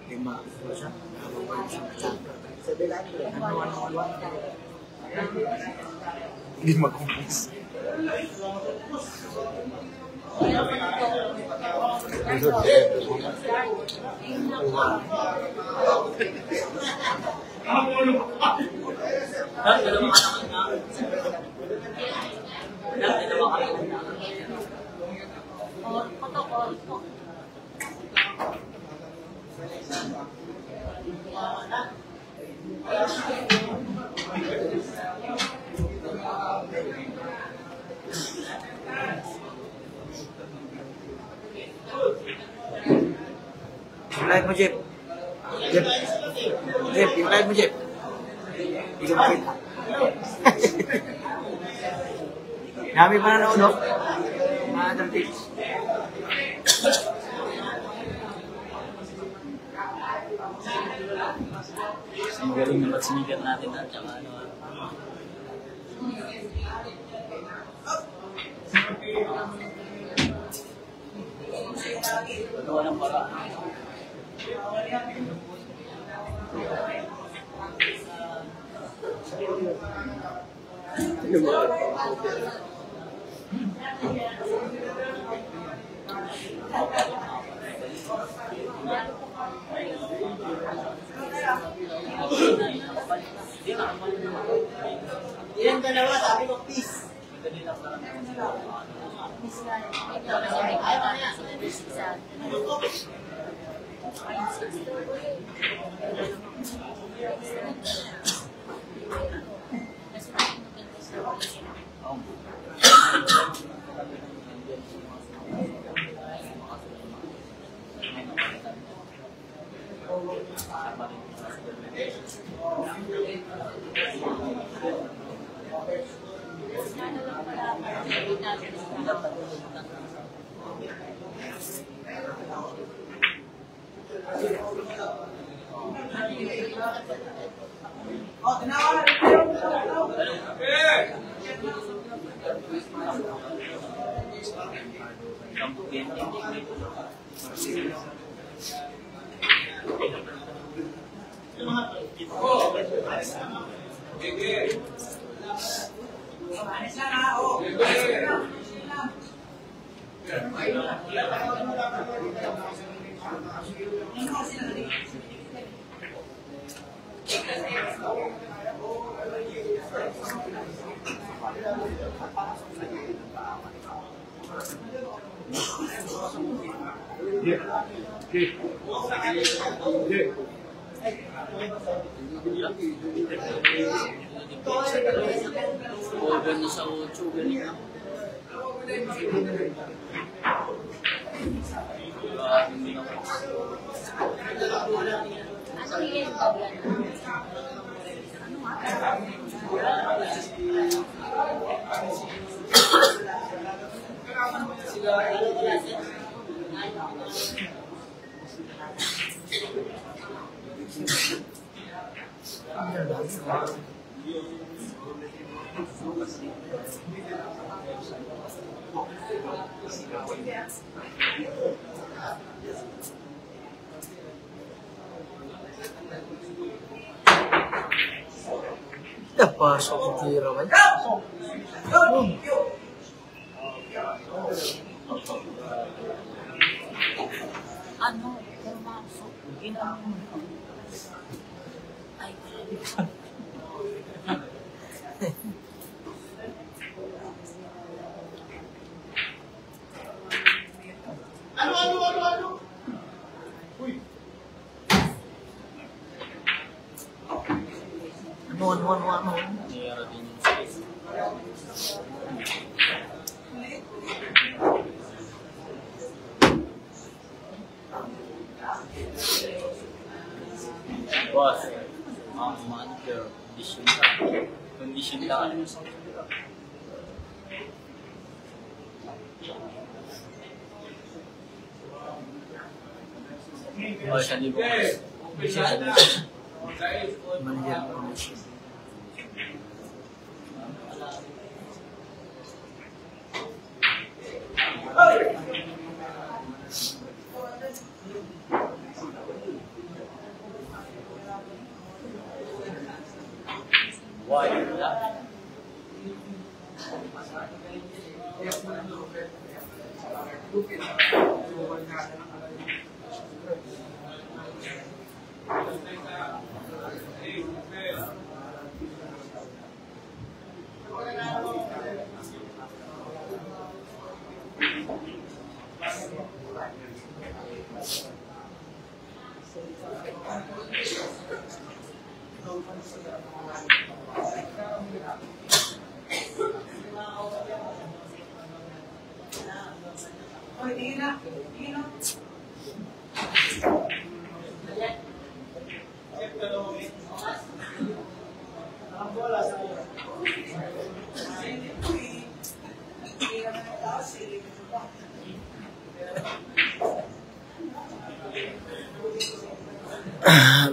Lima. Hindi mag-compose. Yung live mo, Jeep. Jeep. Jeep, yung live mo, Jeep. Hindi ko makita. Dami pa nanood, no? Mga adults. Magaling naman sinigat natin at saka ano. Gawa ng paraan. Yung dalawa, sabi ko, peace. Over na sa 8, galing na. Hindi na Napasok ko tira man. Ano? Pumasok. Ginano. Ay, Ano. nangyayari din yung space. Boss, manager, condition lang. Condition lang. Oh, siya di ba? Manager ng commission.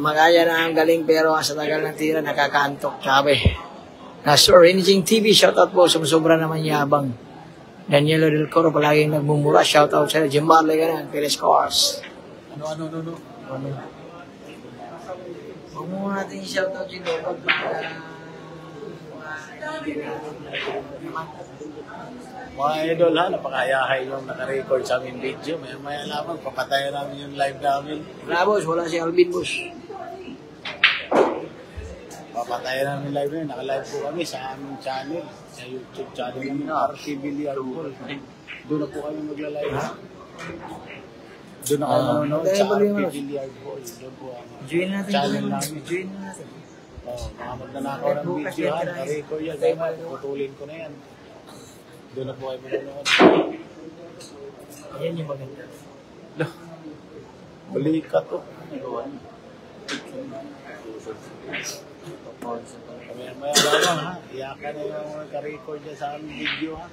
Magaya na ang galing pero sa tagal ng tira nakakaantok, sabi. Na Sir Anything TV, shoutout po, sumusobra naman yabang. Danielo Del Coro, palaging nagmumura, shoutout sa Jim Barley, ganun, Piles Cars. Ano? Huwag mo natin shoutout si Lord para Mga idol ha, napakayahay yung naka-record sa aming video. Maya lamang, papatayan namin yung live namin. wala boss, wala si Alvin boss. Papatayan namin live namin. Naka-live po kami sa aming channel. Sa YouTube channel namin, RP Billiard Hall. Doon na po kami magla-live ha. Doon na kami manonood sa RP Billiard Hall. Doon po ang Join natin channel doon. namin. Join natin. Mga magnanakaw ng video ha. Naka-record yan. Kaya putulin ko na yan. Doon na po kayo manonood. Yan yung maganda. Balikat to. Maya lamang ha. Iyakan na yung naka-record yan sa aming video ha.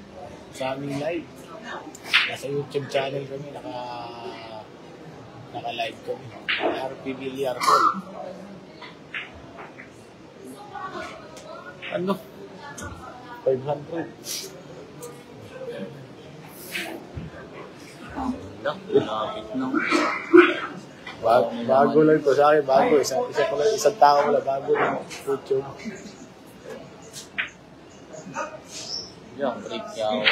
Sa aming live. Nasa YouTube channel kami. Naka-live kami. RP Billiard Hall. Ano? 500. Lapit na. Bago lang ito sa akin, bago. Isang tao lang, bago ng YouTube. Yan, break yawa.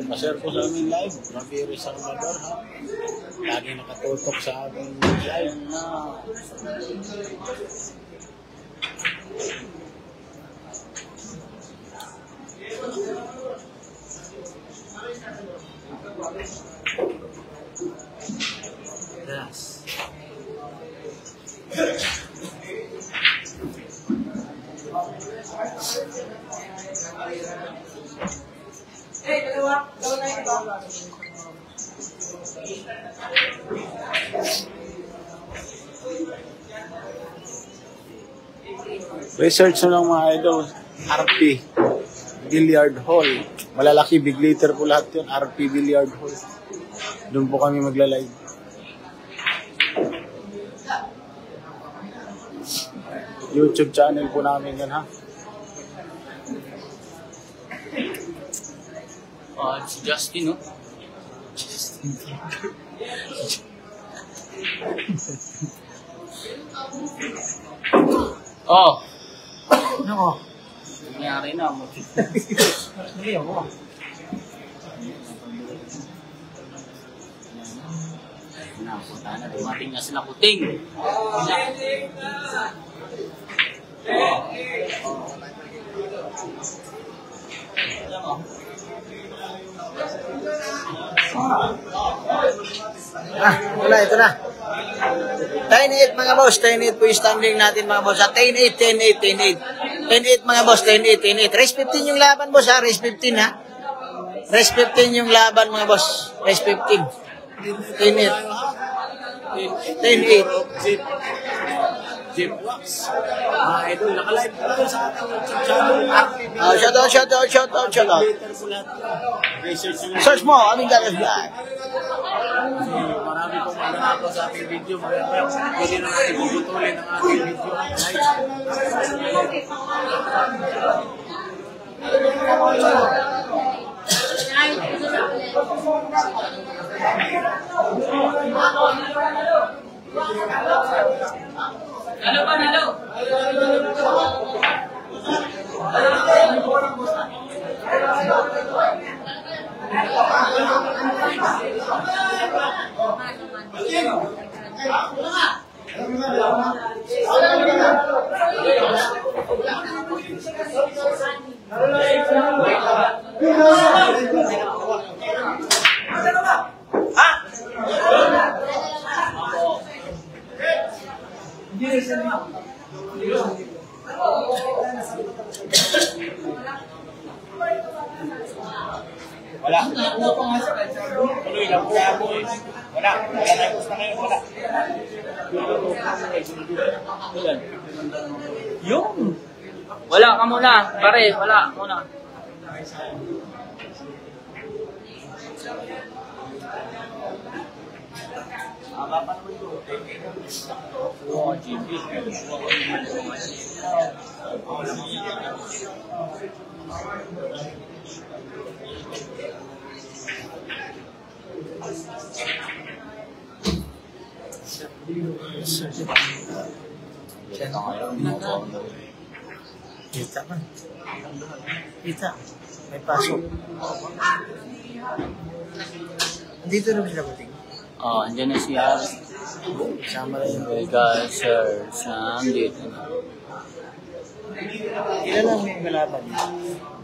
Pa-share po sa aming live. Mabiro sa Salvador ha. Lagi nakatutok sa aming live na Yes. research na lang mga idol. RP Billiard Hall. Malalaki, big letter po lahat yun. RP Billiard Hall. Doon po kami magla-live. YouTube channel po namin yan ha. Si Justin, no? Oh! Nako. Nangyari na mo. Hindi ako. Punta na, dumating na sila kuting. Wala, ito na. 10-8 mga boss, 10-8 po yung standing natin mga boss. 10-8, 10-8, 10-8. 10-8 mga boss, 10-8, 10-8. Race 15 yung laban boss ha, race 15 ha. Race 15 yung laban mga boss, race 15. 10-8. 10-8. Jim Wax. Mga idol, naka-live po tayo sa ating YouTube channel. Shout out. Later po lahat. Research na lang. Search mo, aming gagas vlog. Marami pong magnanakaw sa ating video. Mamaya, pwede na natin puputulin ang ating video. Live. Wala. Tuloy lang po ako eh. Wala. Wala na yung gusto ngayon. Wala. Yung! Wala ka muna, pare, wala muna. Oo, GB. Kita man. Kita. May pasok. Dito rin sila buting. Andyan na siya. Sama na yung Vega, sir, dito na. ilan lang yung kalaban.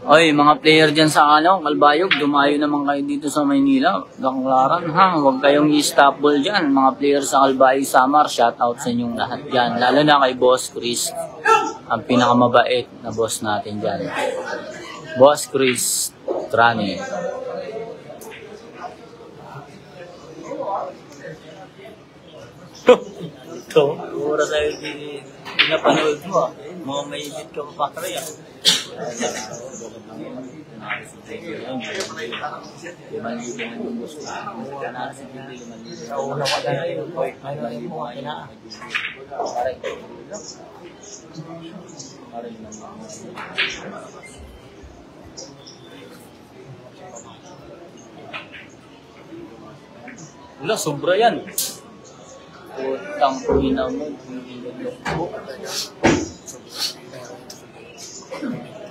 Oy, mga player dyan sa Kalbayog, dumayo naman kayo dito sa Maynila. Daklaran ha, huwag kayong i-stop ball dyan. Mga player sa Kalbayog Samar, shoutout sa inyong lahat dyan. Lalo na kay Boss Chris, ang pinakamabait na boss natin dyan. Boss Chris Trani. Ito, oras tayo pinapanood mo ah. Mga may edit ka pa patray ah. Wala, sobra yan. Putang pina mo.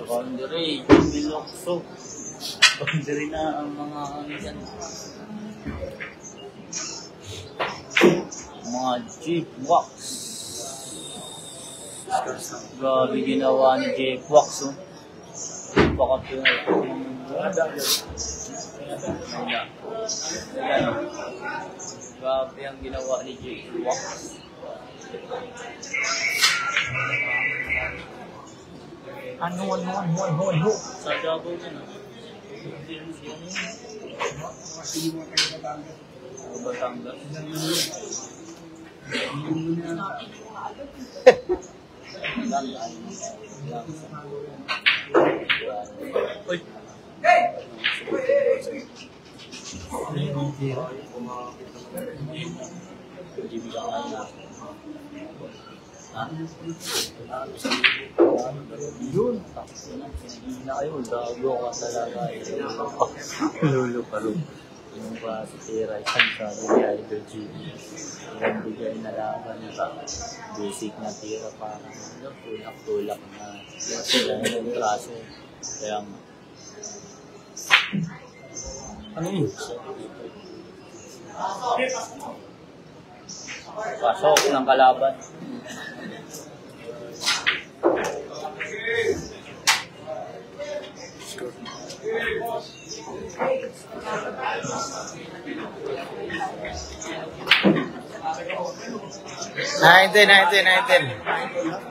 Boundary, bilokso. Boundary na ang mga yan. Mga Jeep-Wax. Grabe ginawa ni Jeep-Wax. Oh. Baka grabe ang ginawa ni Jeep-Wax. Ano? Sa Davao yan ah. Batangas. Uy! Ha? Yun. Pinahina kayo. Dago ka talaga. Lulo pa rin. Yung pa si Tira, isang sabi ni Idol GB. Yung bigay na laban sa basic na tira parang tulak-tulak na sila yung traso. Kaya ano yun? Pasok ng kalaban.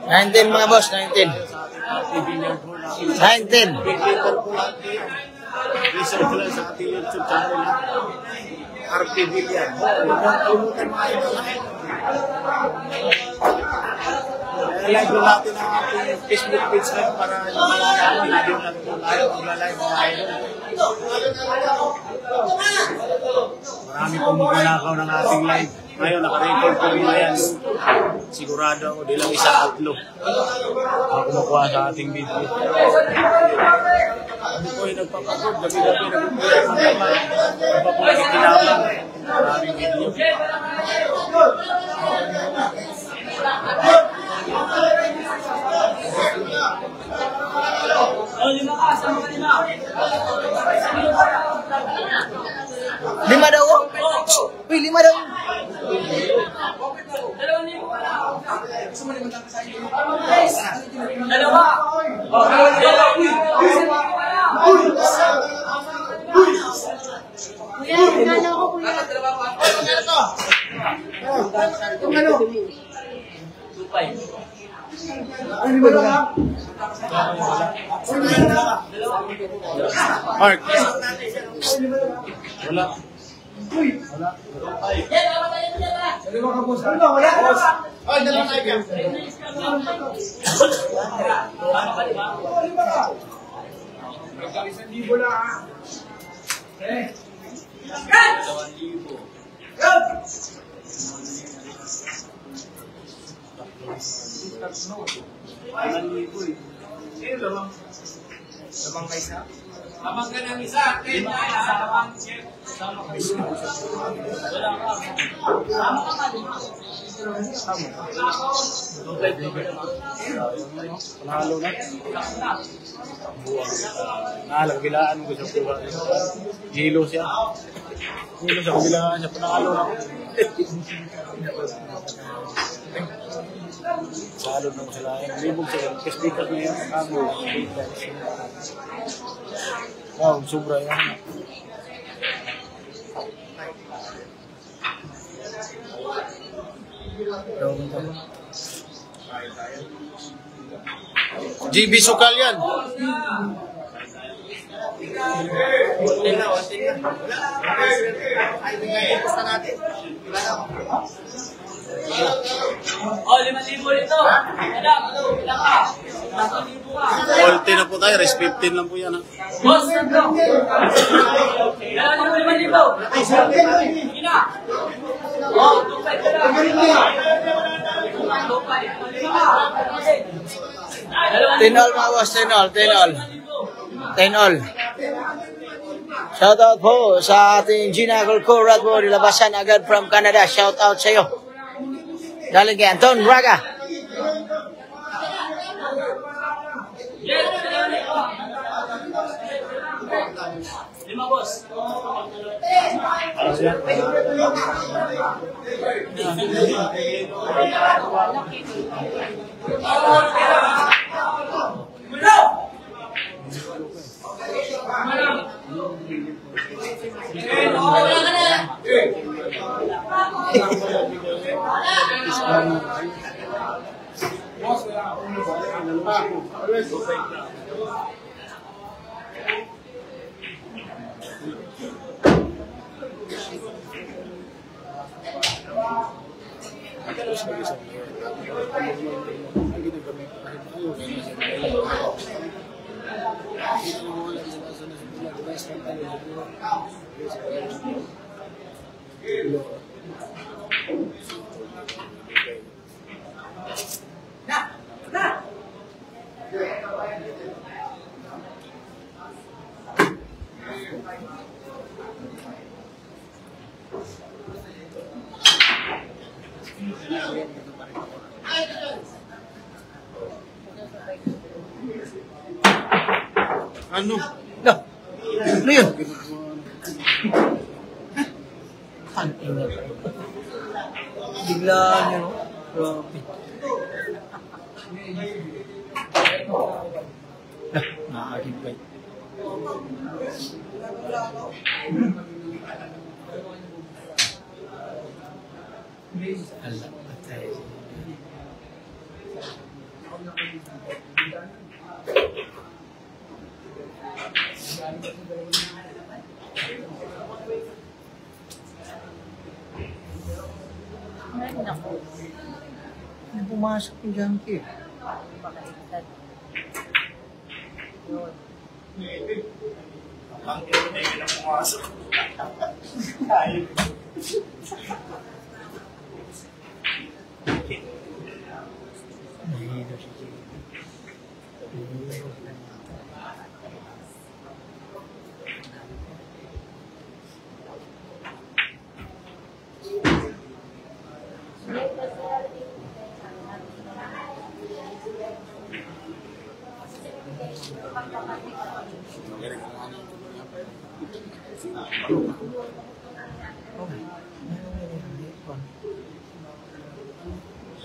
Nineteen mga boss, 19. 19. Research ko lang sa ating YouTube channel. RP Villan. Live natin ang ating Facebook page ngayon para yung mga lalo na tayo mag-live mga idol. Marami pong magnanakaw ng ating live. Ngayon, naka-record po rin na yan. Sigurado ako, di lang isa tatlo. Ako kumukuha sa ating video. Ano po yung nagpapagod, gabi-gabi nagpapagod. Ano pa po nagkikinabang. Maraming video. Lima daw. Uy, 5 daw. Mark. Wala. Abang ka ng isa, 10 na abang chef. Panalo na. Nalagbilaan ko sa kuha. Hilo siya. Hilo sa kabilaan siya. Panalo na. Salod na ko sila. Libog sila. Kaspikas na yan. Wow, sobra yan. GB Sukal yan. Oh, 5,000 dito. Anak, ilan ka? 10,000 ka. Ulti na po tayo. Rest 15 lang po yan. Ha? Boss, tatlo. Kailangan mo 5,000. Sige na. Oh, 2,500 ka lang. 10 all mga boss, 10 all. 10 all. Shoutout po sa ating Gina Golco Radbo, nilabasan agad from Canada. Shoutout sa iyo. Galing kay Anton Braga. Lima, boss. Ano? No. Ano yun? Bigla nyo. Grabe. Nakakagibay. Allah, patay. Ano pumasok yung junkie? Nahihilo si Jay.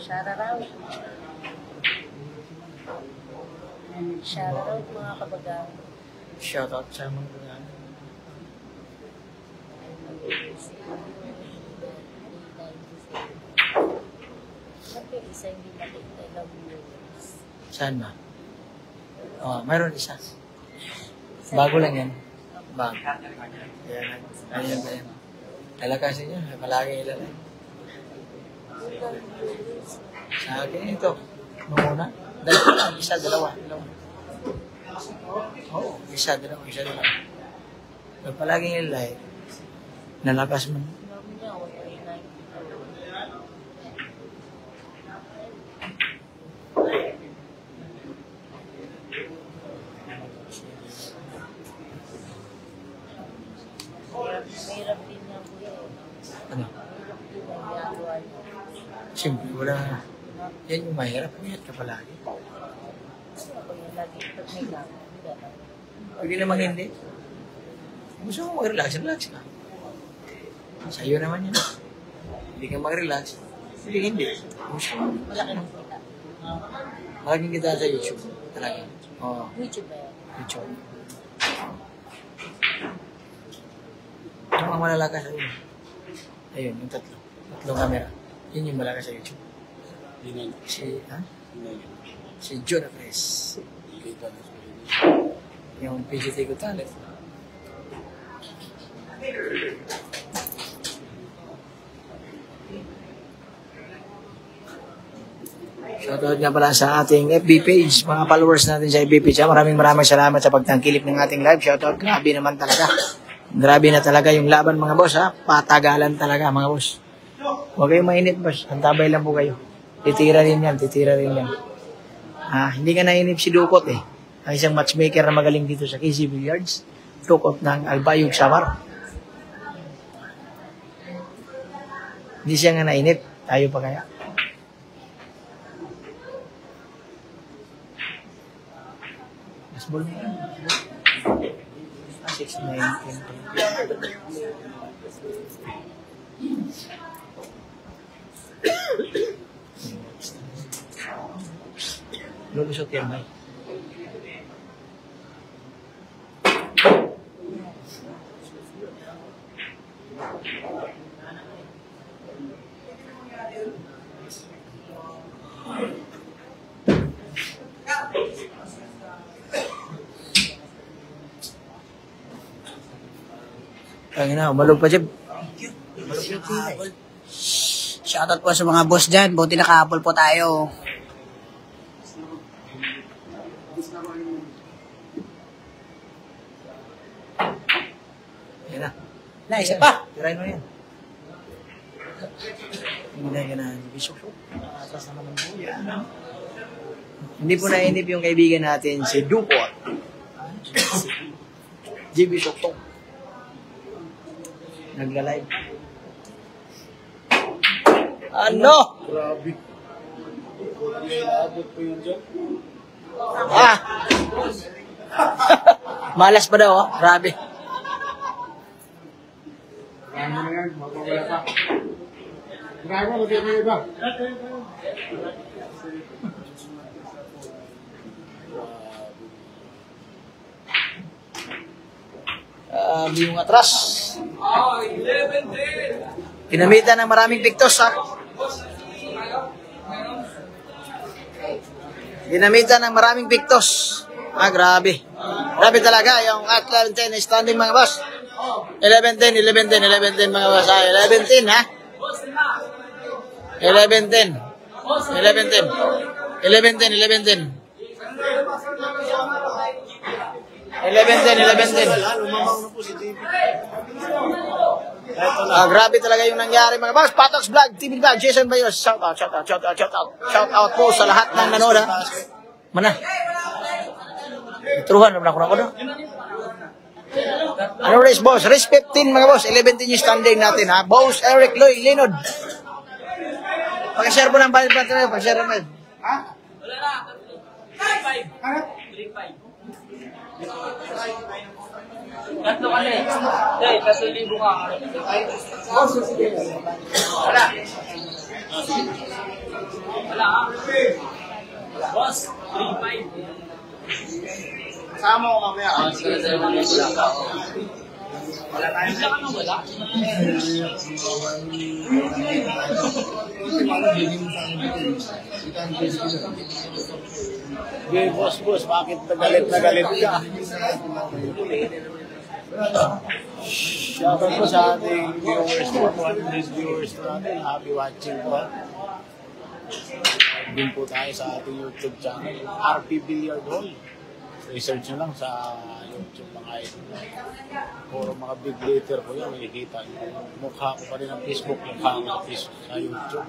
Shoutout. Shoutout mga kabagang. Shoutout sa mga kabagang. Ba't yung isa hindi nakita ng viewers? Saan ba? Oh, mayroon isa. Bago lang yan. Bago. Ayan, ayan ba yan? Lalakasin niya, palagi ilalay. Sa akin ito. Nung una, dalawa lang, isa, dalawa. Oo, isa, dalawa. Pag palagi ilalay, nalakas mo. Sabi niya, wala yung nakita. Mahirap din nga po yun. Ano? Mahirap din ang ginagawa niyo. Siyempre, wala. Yan yung mahirap. Mahirap ka palagi. Ako yung lagi pag may gagawin. Pag namang hindi, gusto mo mag-relax, relax ka. Sa'yo naman yan. Hindi ka mag-relax, hindi. Gusto mo. Malaki ng kita. Malaking kita sa YouTube. Talaga. Oo, YouTube ba yan? YouTube. Ano ang malalakas sa iyo? Ayun, yung tatlo. Tatlong camera. Yun yung malakas sa YouTube. Si Jonah Press. Yung PGT ko talent. Shoutout nga pala sa ating FB page, mga followers natin sa FB page. Maraming salamat sa pagtangkilip ng ating live. Shoutout, grabe naman talaga. Grabe na talaga yung laban mga boss ha. Patagalan talaga mga boss. Huwag kayong mainit boss. Antabay lang po kayo. Titira rin yan. Hindi ka nainip si Dukot eh. Ang isang matchmaker na magaling dito sa KC Billiards. Dukot ng Albayog Samar. Hindi siya nga nainip. Tayo pa kaya. Baseball mo yan. 6, 9, 10, 20. Lulusot yan, May. Tangina, umalog pa siya. Shoutout po sa mga boss dyan. Buti nakahabol po tayo. Yan na. Na, isa pa. Tirahin mo yan. Hindi na bisok-sok. Atas na naman po yan. Hindi po nainip yung kaibigan natin si Dukot. JB Sok-Tok. Nagla-live. Ano? Grabe. Naabot po yun dyan. Malas pa daw, oh. Grabe. Ano na yan? Mapawala pa. Grabe, magiging na iba. Yung atras. Pinamitan ng maraming pictos, ha? Dinamitan ng maraming pictos. Grabe. Grabe talaga yung at 11-10 standing mga boss. 11-10 mga boss. 11-10 ha? 11-10. 11-10. Lumamang na po si JB. Grabe talaga yung nangyari mga boss. Patox Vlog, TV Vlog, Jason Bayos. Shout out po sa lahat ng nanood ha. Mana? Truhan naman ako na. Ano race boss? Race 15 mga boss. 11 yung standing natin ha. Boss Eric Loy Linod. Pag-share mo ng balik pa tayo, pag-share mo. Wala na. 3-5. 3-5. Tatlo ka na eh. Hey, 3,000 ka. Wala. Wala ka. Boss, 3-5. Sama ko mamaya. Wala ka. Wala tayo. Bigla ka na wala. Okay, boss, bakit nagalit ka? Shoutout po sa ating viewers po, 100 viewers po natin. Happy watching po. Din po tayo sa ating YouTube channel, RP Billiard Hall. Research nyo lang sa YouTube mga ito. Puro mga big letter po yan, makikita nyo. Mukha ko pa rin ang Facebook, mukha ko sa YouTube.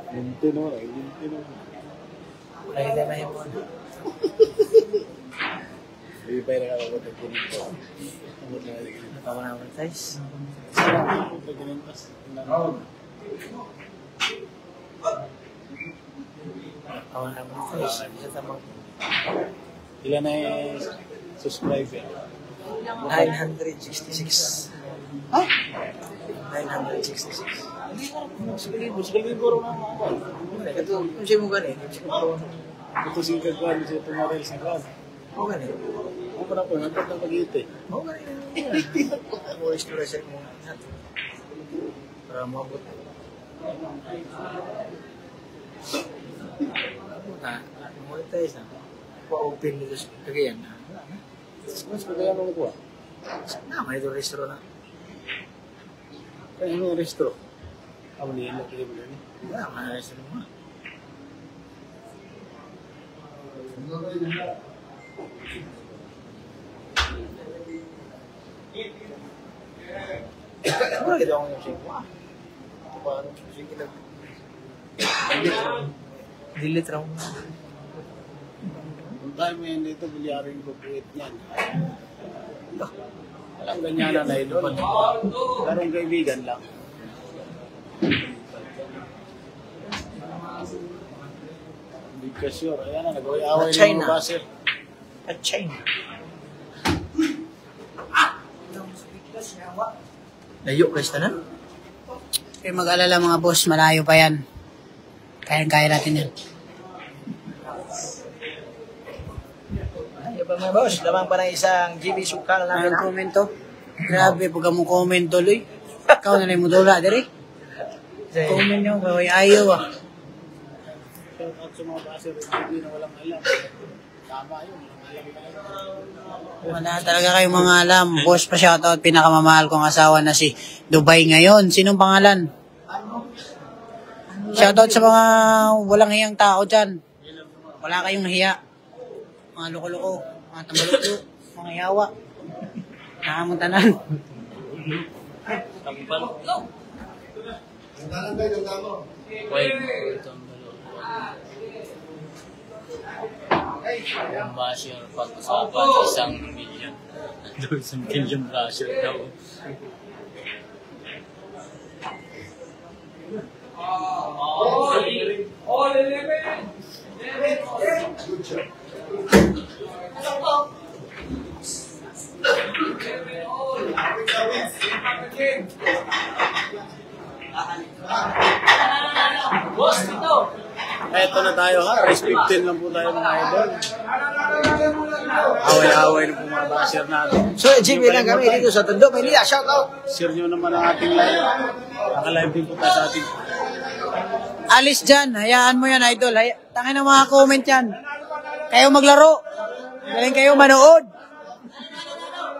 Lintino. Ay, hindi na yung muna. Hindi pa yung nakakabot ng ganito. Natawa na naman, guys. Natawa na naman, guys. Isa tamang Ilan na yung subscriber? 966. Ha? 966. Sigalibo rin ang mga. Ito, kung siya mo ganit. Ito si Kagwan, si Tumarel, si Kagwan. Oo ganit. Ako pa na po, nagpag ng pag-ite. Oo ganit. Mo restoration mo. Para mabot. Monetize na. Pa-open nito sa kagayan na. Mas kagaya mo ko. May ito restro na. Kaya ano yung restro? Ako nila, kaya mo lang. May restro mo. Wala ito akong yung singko. Paano yung singko na? Delete raw. Kung tayo mo yan dito, bilyarin ko puwit niyan. Walang ganyan na ito. Larong kaibigan lang. Hindi ka sure. Ayan na, nag-away ng mga baser. At China. Layo guys na. Kaya mag-alala mga boss, malayo pa yan. Kaya natin yan. Ayaw pa mga boss, lamang pa ng isang GB sukal namin. Anong komento? Grabe, pag mo comment tuloy. Ikaw na lang mo dula, diri. Comment nyo, kaway ayaw ah. At sa mga baser, hindi na walang alam. Tama yun, walang alam na yun. Wala talaga kayong mga alam. Boss pa shoutout, pinakamamahal kong asawa na si Dubai ngayon. Sinong pangalan? Shoutout sa mga walang hiyang tao dyan. Wala kayong hiya. Mga loko-loko, mga tambaluto, mga yawa. Nakamuntanan. Yung basher pag-usapan 1 million. Doon sa million basher daw. All 11. Boss, dito. Eto na tayo ha, race 15 lang po tayo mga idol. Away-away na po mga baser natin. So, GB lang kami dito sa Tondo, Manila. Shout out! Share nyo naman ang ating live. Naka-live din po tayo sa ating. Alis dyan, hayaan mo yan idol. Tangin na mga comment yan. Kayo maglaro. Galing kayo manood.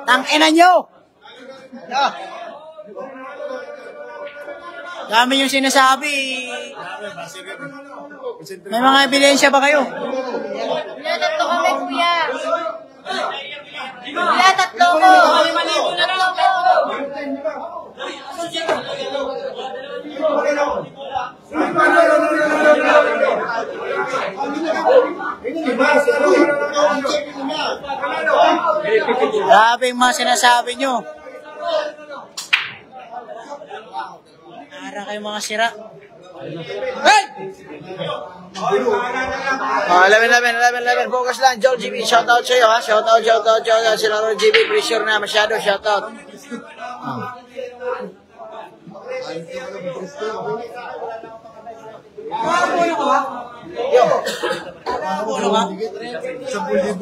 Tangina nyo. Dami yung sinasabi. May mga ebidensya ba kayo? Wala, tatlo kami, kuya. Wala, tatlo ko. Tatlo ko. Grabe yung mga sinasabi nyo. Para kayo mga sira. 11. Focus lang. Joel GB, shoutout sa'yo ha. Shoutout. Sila Roy GB, pressure na masyado. Shoutout.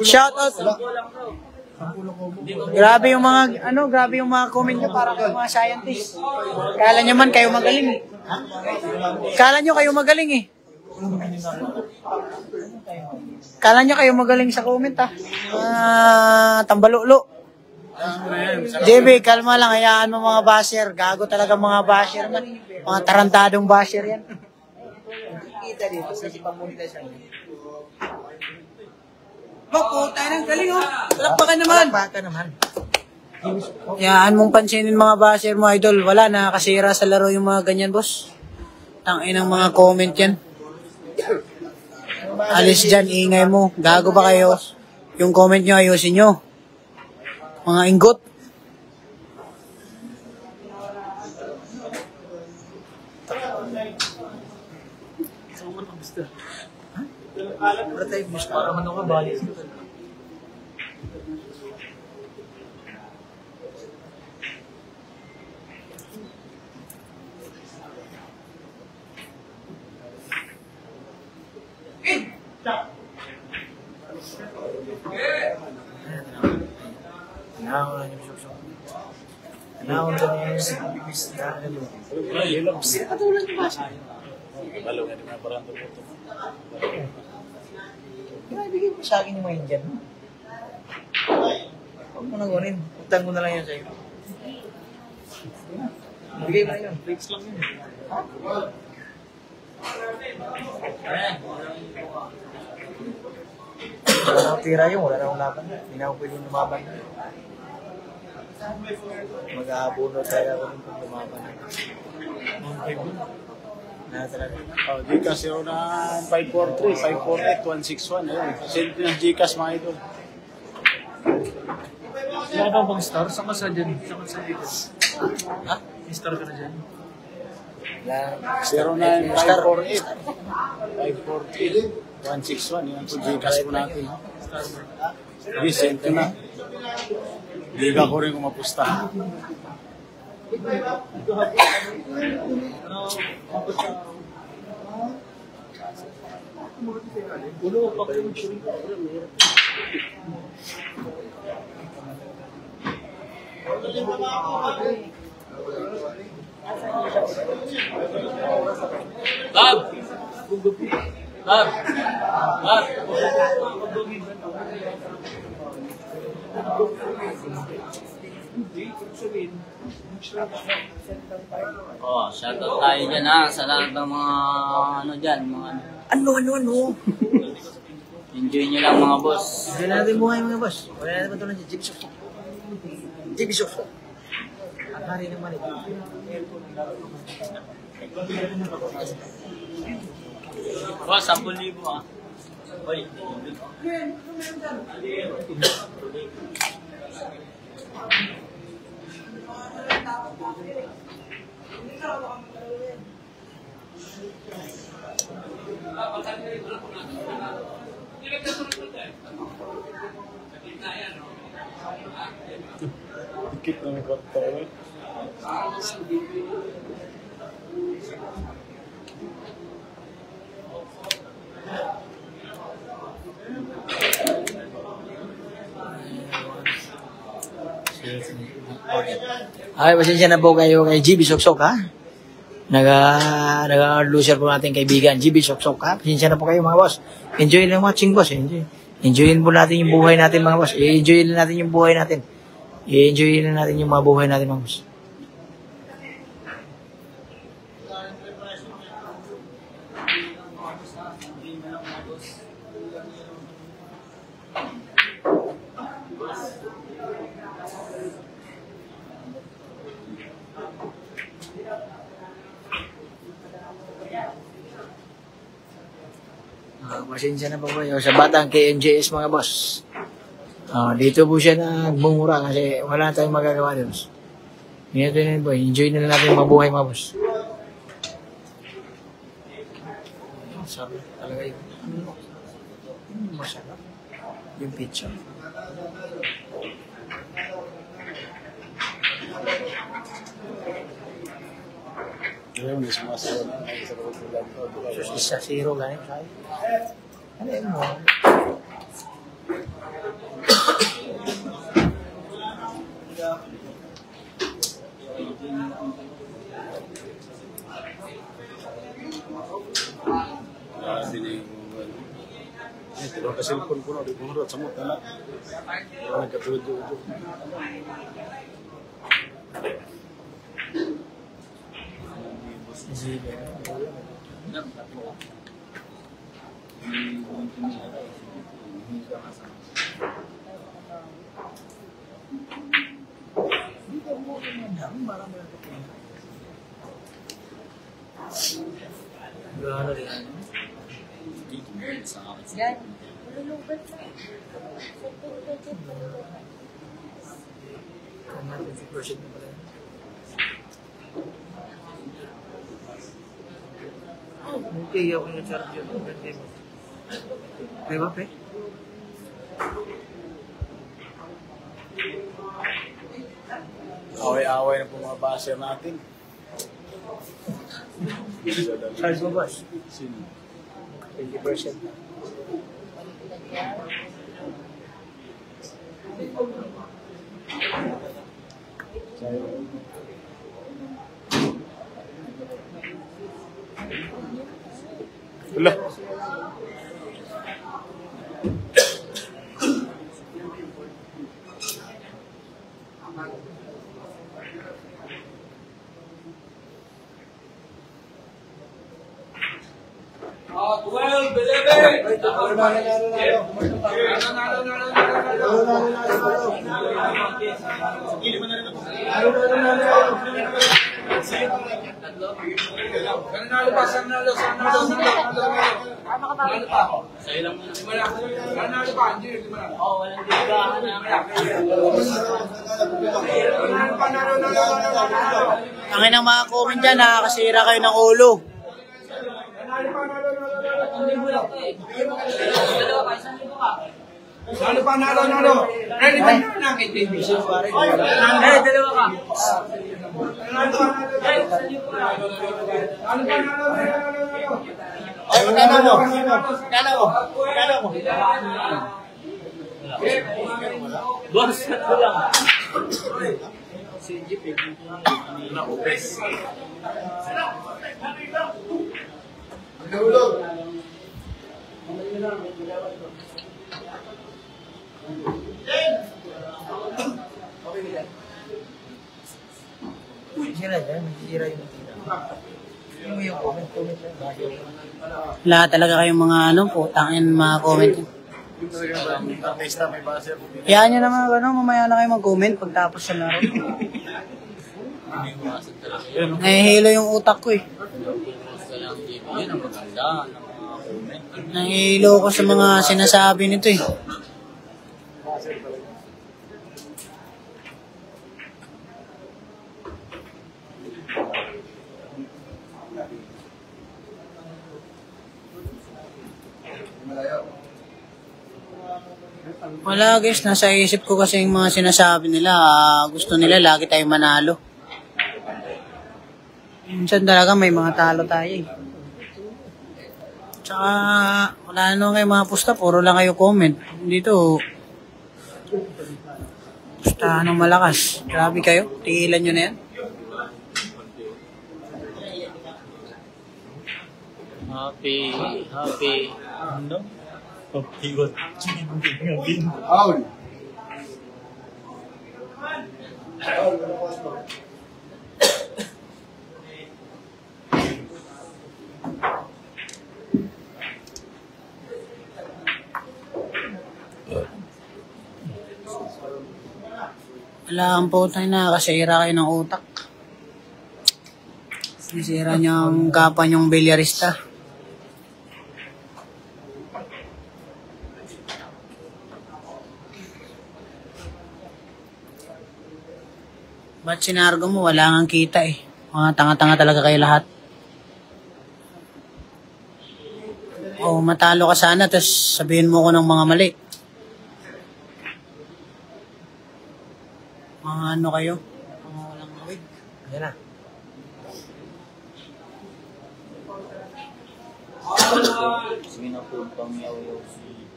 Shoutout. Grabe yung mga comment nyo para kayo mga scientist. Kala nyo man kayo magaling eh. Kala nyo kayo magaling eh. Kala nyo kayo magaling sa comment ah. Tambalulo. JB, kalma lang. Hayaan mo mga basher. Gago talaga mga basher man. Mga tarantadong basher yan. Kita dito sa pang-monetize yan. Puta ng galing oh. Palakpakan naman. Baka naman. Hayaan mong pansinin mga basher mo idol. Wala, nakakasira sa laro yung mga ganyan boss. Tangin ng mga comment yan. Alis dyan, ingay mo. Gago ba kayo? Yung comment nyo, ayusin nyo. Mga inggot. Para man ako balik. Bigay mo sa akin yung mga Indian. Huwag mo na gunin. Utang ko na lang yan sa'yo. Bigay mo na yun. Flex lang yun. Ha? Wala na akong tira yun. Wala na akong laban. Hindi na ako pwedeng lumaban. Mag-aabuno tayo ako kung lumaban. Oh, Gcash 09-543-548-161. Ayun. Send ng Gcash mga idol. Wala ka bang star? Saan ka sa dyan? Saan ka sa dito? Ha? May star ka na dyan? 09-548-548-161. Yan po Gcash po natin. Hindi, send ko na. Liga ko rin kung mapusta. Oh, shoutout tayo dyan ha, sa lahat ng mga ano dyan, mga Ano? enjoy nyo lang mga boss. Hindi natin buhay mga boss. Wala natin patulang si JB Soksok. JB Soksok. Ang hari ng manik. Boss, 10,000 ha. Hoy. Dikit na may kwarto. Ay, pasensya na po kayo kay JB Soksok ha. Nag-loser po natin kaibigan, JB Soksok ha. Pasensya na po kayo mga boss. Enjoy lang watching boss. Enjoyin po natin yung buhay natin mga boss. I-enjoy lang natin yung buhay natin. I-enjoy lang natin yung mga buhay natin mga boss. Pasensya na po kayo sa batang KNJS mga boss. Dito po siya nagbumura kasi wala tayong magagawa doon. Ganito na po, enjoy na natin mabuhay mga boss. Sabi talaga yun. Masarap. Yung pizza. Ngayon, may sumasawa na. Ay, sa pagkulang ko. Isa, zero ganun sa akin. Ano yun mo? Hindi na yung ito ka cellphone ko na, di ko harap sa mata na. Nagkatulad-tulad. Yan. Lulubat na. Okay, ako yung charge yun. May ba, pe? Away-away na po mga baser natin. Charge mo, boss? Sino? 20%. Wala. Sa'yo lang muna. Oo, walang digahan na. Ang inang mga comment dyan, nakakasira kayo ng ulo. Ano pa nalo? Ready ba na kay TV? Dalawa ka. Ano pa nalo? Ay, magkano mo? Magkano mo? Magkano mo? Boss, ito lang. Sira dyan, sira yung tira. Yung comment lang. Lahat talaga kayong mga putangin mga comment. Artista may baser. Hayaan nyo naman, mamaya na kayo mag-comment pagtapos sa laro. Nahihilo yung utak ko eh. Yun ang maganda ng mga comment. Nahihilo ko sa mga sinasabi nito eh. Wala guys, nasa isip ko kasi yung mga sinasabi nila, gusto nila lagi tayong manalo. Minsan talaga may mga talo tayo eh. Tsaka wala naman kayo mga pusta, puro lang kayo comment. Dito, pusta ng malakas. Grabe kayo, tigilan nyo na yan. Happy, ano? Happy watching again. Paul. Wala ang putang na, nakakasira kayo ng utak. Sisira nyo ang kapwa nyong bilyarista. Ba't sinargo mo? Wala nga kita eh. Mga tanga-tanga talaga kayo lahat. O matalo ka sana, tapos sabihin mo ko ng mga mali. Mga ano kayo? Mga walang mawig. Ayan na. Sige na po, pamiyaw-yaw si...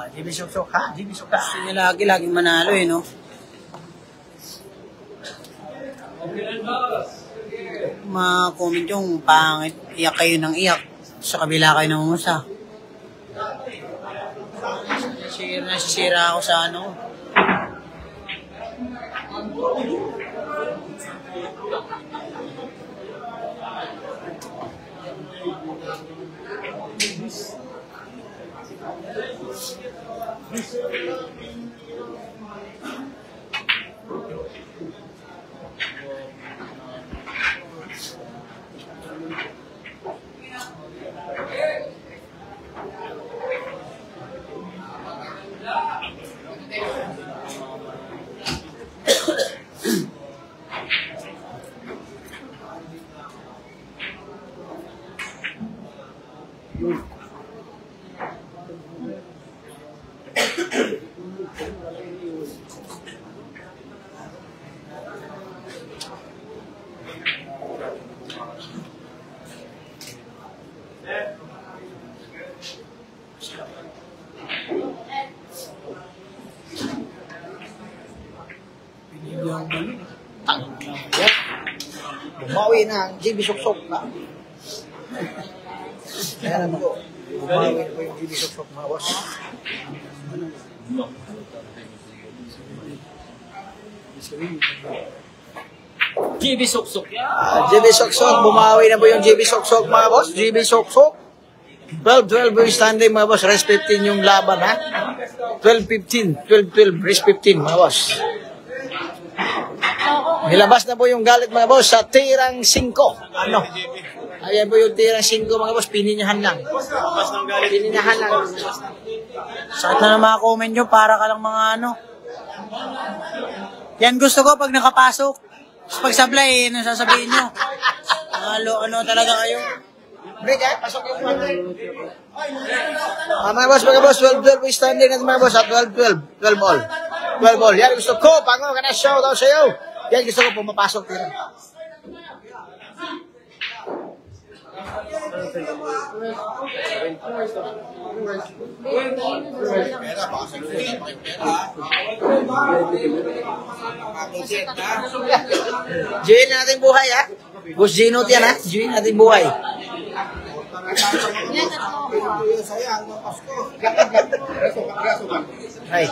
JB Sok-Sok ha? JB Sok ha? Gusto niya laging manalo eh, no? Ma-comment yung pangit, iyak kayo ng iyak. Sa kabila kayo ng umusa. Nasisira ako sa ano. Bumawi na ang JB Sok-Sok na. Ayan naman po. Bumawi na po yung JB Sok-Sok mga boss. JB Sok-Sok yan! JB Sok-Sok, bumawi na po yung JB Sok-Sok mga boss. JB Sok-Sok. 12-12 yung standing mga boss. Rest 15 yung laban ha. 12-15. 12-12. Rest 15 mga boss. Nilabas na po yung galit mga boss sa tirang 5. Ano? Ayan po yung tirang 5 mga boss. Pininyahan lang. Pininyahan lang. Sakit na mga comment nyo, para ka lang mga ano. Yan gusto ko pag nakapasok. Tapos pag sablay, ano sasabihin nyo? Ano talaga kayo? Break eh, pasok yung mga. Mga boss, 12-12 yung standing natin mga boss. 12-12. 12 all. 12 all. Yan gusto ko. Pango ka na shout out sa'yo. Yan gusto ko pumapasok din. Join natin buhay ha. Boss Gino yan ha. Join natin buhay. Ay.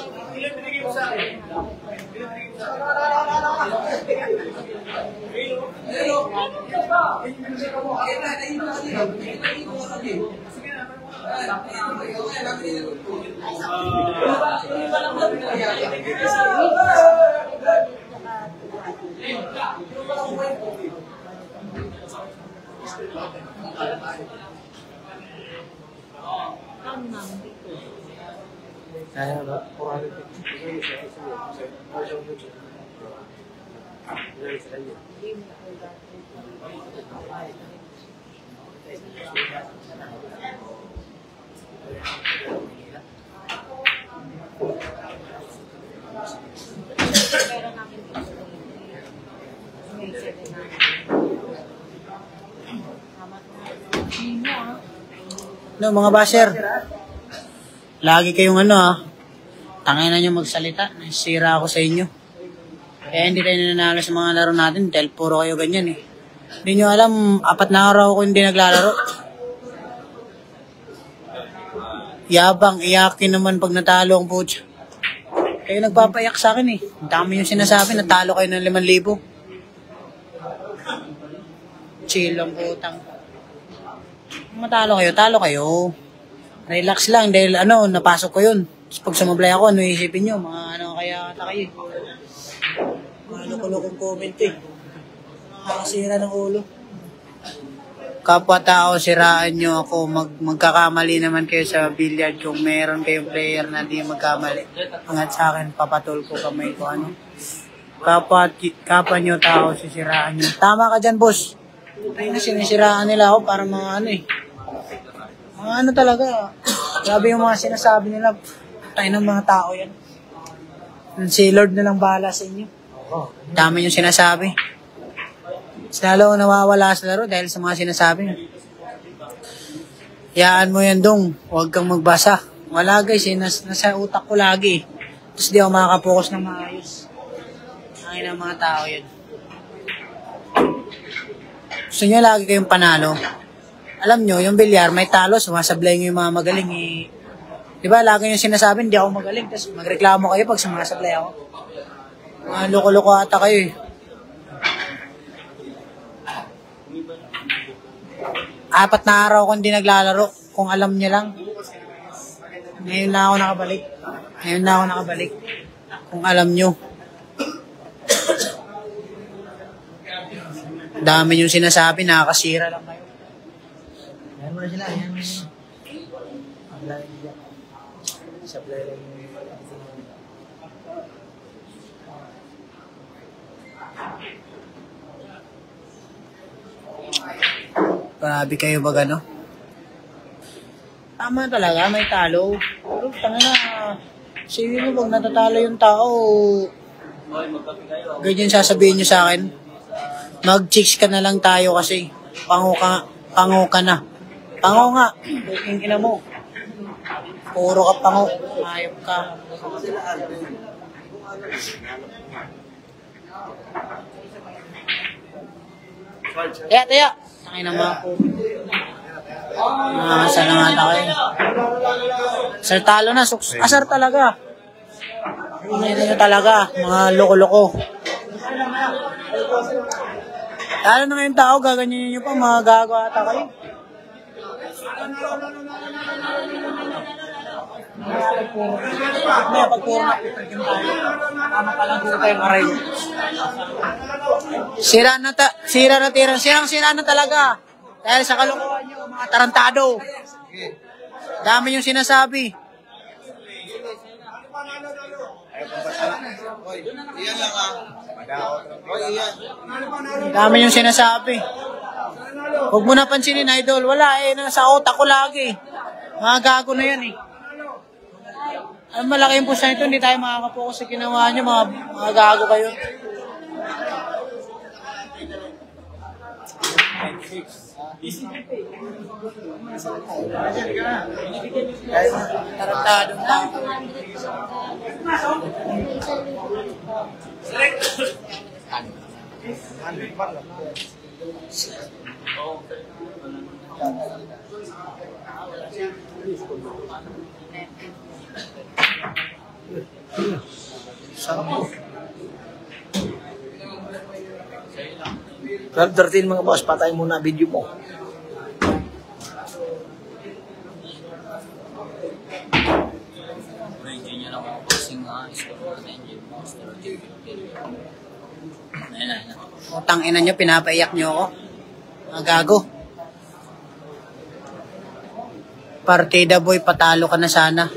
No, mga basher. Lagi kayong ano ha. Tangay na nyo magsalita. Nasira ako sa inyo. Kaya hindi kayo nananalo sa mga laro natin dahil puro kayo ganyan eh. Hindi nyo alam, 4 na araw ako hindi naglalaro. Yabang, iyakin naman pag natalo ang putya. Kayo nagpapaiyak sa akin eh. Ang dami yung sinasabi, natalo kayo ng 5,000. Chill lang putang. Matalo kayo, talo kayo. Relax lang dahil ano, napasok ko yun. Tapos pag sumablay ako, ano isipin nyo? Mga ano kaya ata kayo eh. Mga loko-lokong comment eh. Nakakasira ng ulo. kapwa-tao, siraan nyo ako. Magkakamali naman kayo sa billiard kung meron kayong player na di magkamali. Angat sa akin, papatol ko kamay ko, ano. Kapwa nyo tao, sisiraan nyo. Tama ka dyan, boss. Ay, sinisiraan nila ako para mga ano eh. Mga ano talaga. Grabe yung mga sinasabi nila. Tayo ng mga tao yan. Si Lord na lang bahala sa inyo. Dami yung sinasabi. Lalo nawawala sa laro dahil sa mga sinasabi. Yaan mo yan dong. Huwag kang magbasa. Wala guys eh. Nasa utak ko lagi. Tapos di ako makakapokus ng maayos. Ang ng mga tao yan. Gusto nyo lagi kayong panalo. Alam nyo, yung bilyar, may talo. Sumasablay nyo yung mga magaling eh. Diba, lagi yung sinasabi, hindi ako magaling. Tapos magreklamo kayo pag sumasablay ako. Mga loko-loko ata kayo eh. 4 na araw ko hindi naglalaro. Kung alam nyo lang. Ngayon na ako nakabalik. Kung alam nyo. Dami yung sinasabi, nakakasira lang kayo. Yan mo na sila. Yan mo na sila. Sablay lang yung... Grabe kayo ba gano? Tama talaga, may talo. Pero tanga na, sige mo, pag natatalo yung tao, ganyan sasabihin nyo sa akin. Mag-chicks ka na lang tayo kasi pango ka na. Pango nga, puking ina mo. Puro ka pango, ayop ka. Taya. Tangin na mga po. Salamata kayo. Sir, talo na. Asar talaga. Ano nyo talaga, mga loko-loko. Talo na ngayong tao, gaganyan nyo pa, mga gago ata kayo. May pagpuro na pitrigin tayo. Tama pa lang dito tayong aray. Sira na talaga. Dahil sa kalokohan nyo, mga tarantado. Dami yung sinasabi. Dami yung sinasabi. Huwag mo na pansinin, idol. Wala eh, nasa utak ko lagi. Mga gago na yan eh. Ang malaki yung pusa nito, hindi tayo makakapokus sa ginawa nyo, mga gago kayo. Tarantadong lang. Sampo. 12:13 mga boss, patay muna video mo. Engine nyo na mga bossing nga. Isko na engine master. Utang ina nyo, pinapaiyak nyo ako. Mga gago. Partida boy, patalo ka na sana.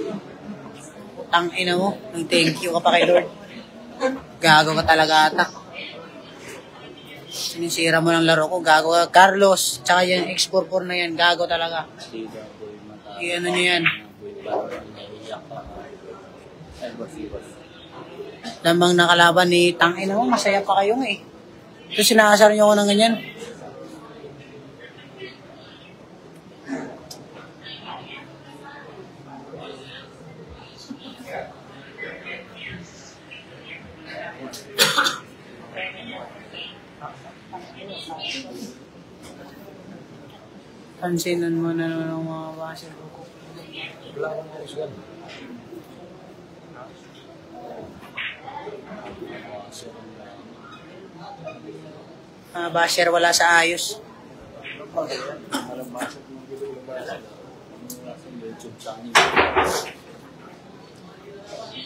Utang ina mo, nag-thank you ka pa kay Lord. Gago ka talaga ata. Sinisira mo ng laro ko, gago ka. Carlos, tsaka yung X44 na yan, gago talaga. Ano nyo yan? Lamang nakalaban ni tangina mo, masaya pa kayo eh. So sinasar nyo ako ng ganyan. Pansinan mo na ng mga base ko. Wala akong kusgan. Basher wala sa ayos.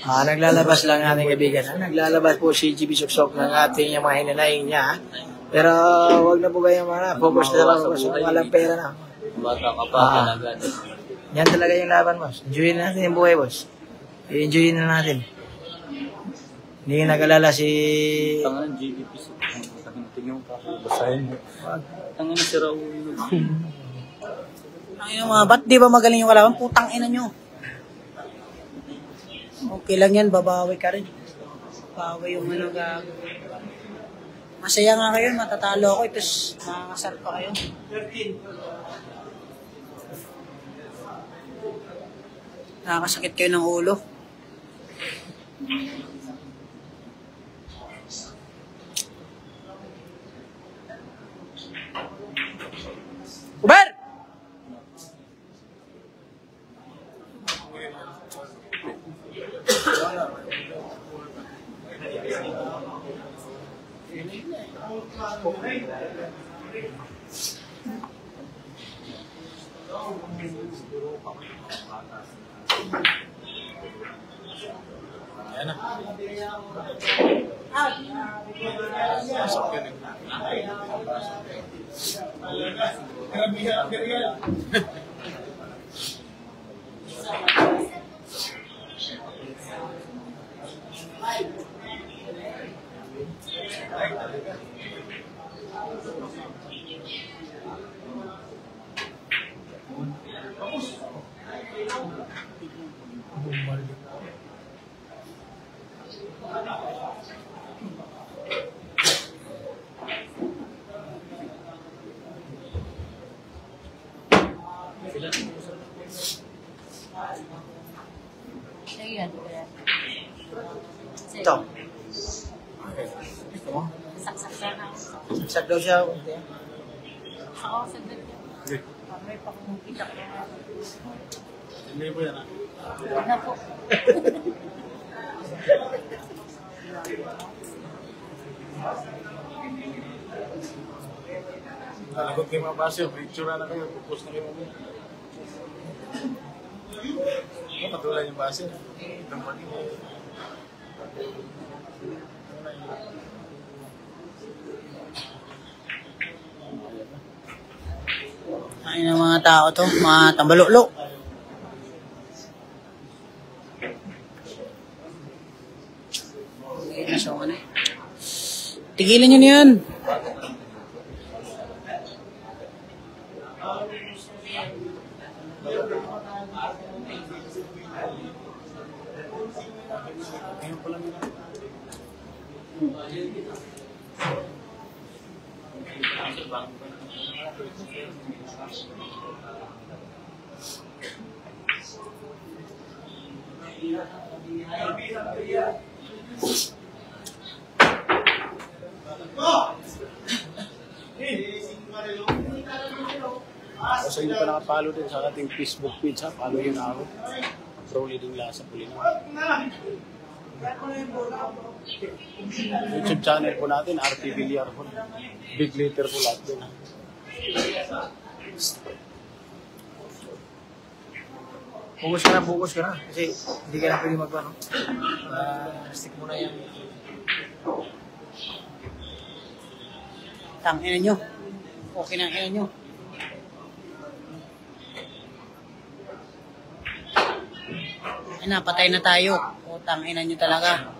Naglalabas lang ating kaibigan. Naglalabas po si GB Suksok ng ating mga hinanaing niya. Pero wag na po kayo focus na lang boss. Walang pera na. Bata ka pa talaga. Yan talaga yung laban boss. Enjoyin natin yung buhay boss. I-enjoyin na natin. Hindi ka nag-alala si... Tangan, GDP sa tingin ka. Basahin mo. Tangan na si Raul. Ang mga ba't di ba magaling yung kalaban? Putang ina nyo. Okay lang yan, babawi ka rin. Babawi yung ano gago. Masaya nga kayo, matatalo ako, tapos makakasar pa kayo. 13. Nakakasakit kayo ng ulo. Uber! Ayan. Ito. Saksak na. Saksak daw siya. Ako, saglit. May pakungkita ko. Hindi po yan Ano po? Talagot kayo mga basyo, may itsura na kayo, pupus na kayo mamaya. Patuloy yung basyo. Itong pati. Ay ng mga tao to, mga tambalolo. Tigilan nyo na yan. Sa hindi pa nakapalo din sa ating Facebook page, ha? Follow yun ako. Pro Leading Lasa Pulino. YouTube channel po natin, RT Villar po. Big letter po lahat din, ha? Focus ka na. Kasi hindi ka na pwede magpano. Stick mo na yan. Tangina nyo. Okay na ina nyo. Ay na, patay na tayo. Utang ina nyo talaga.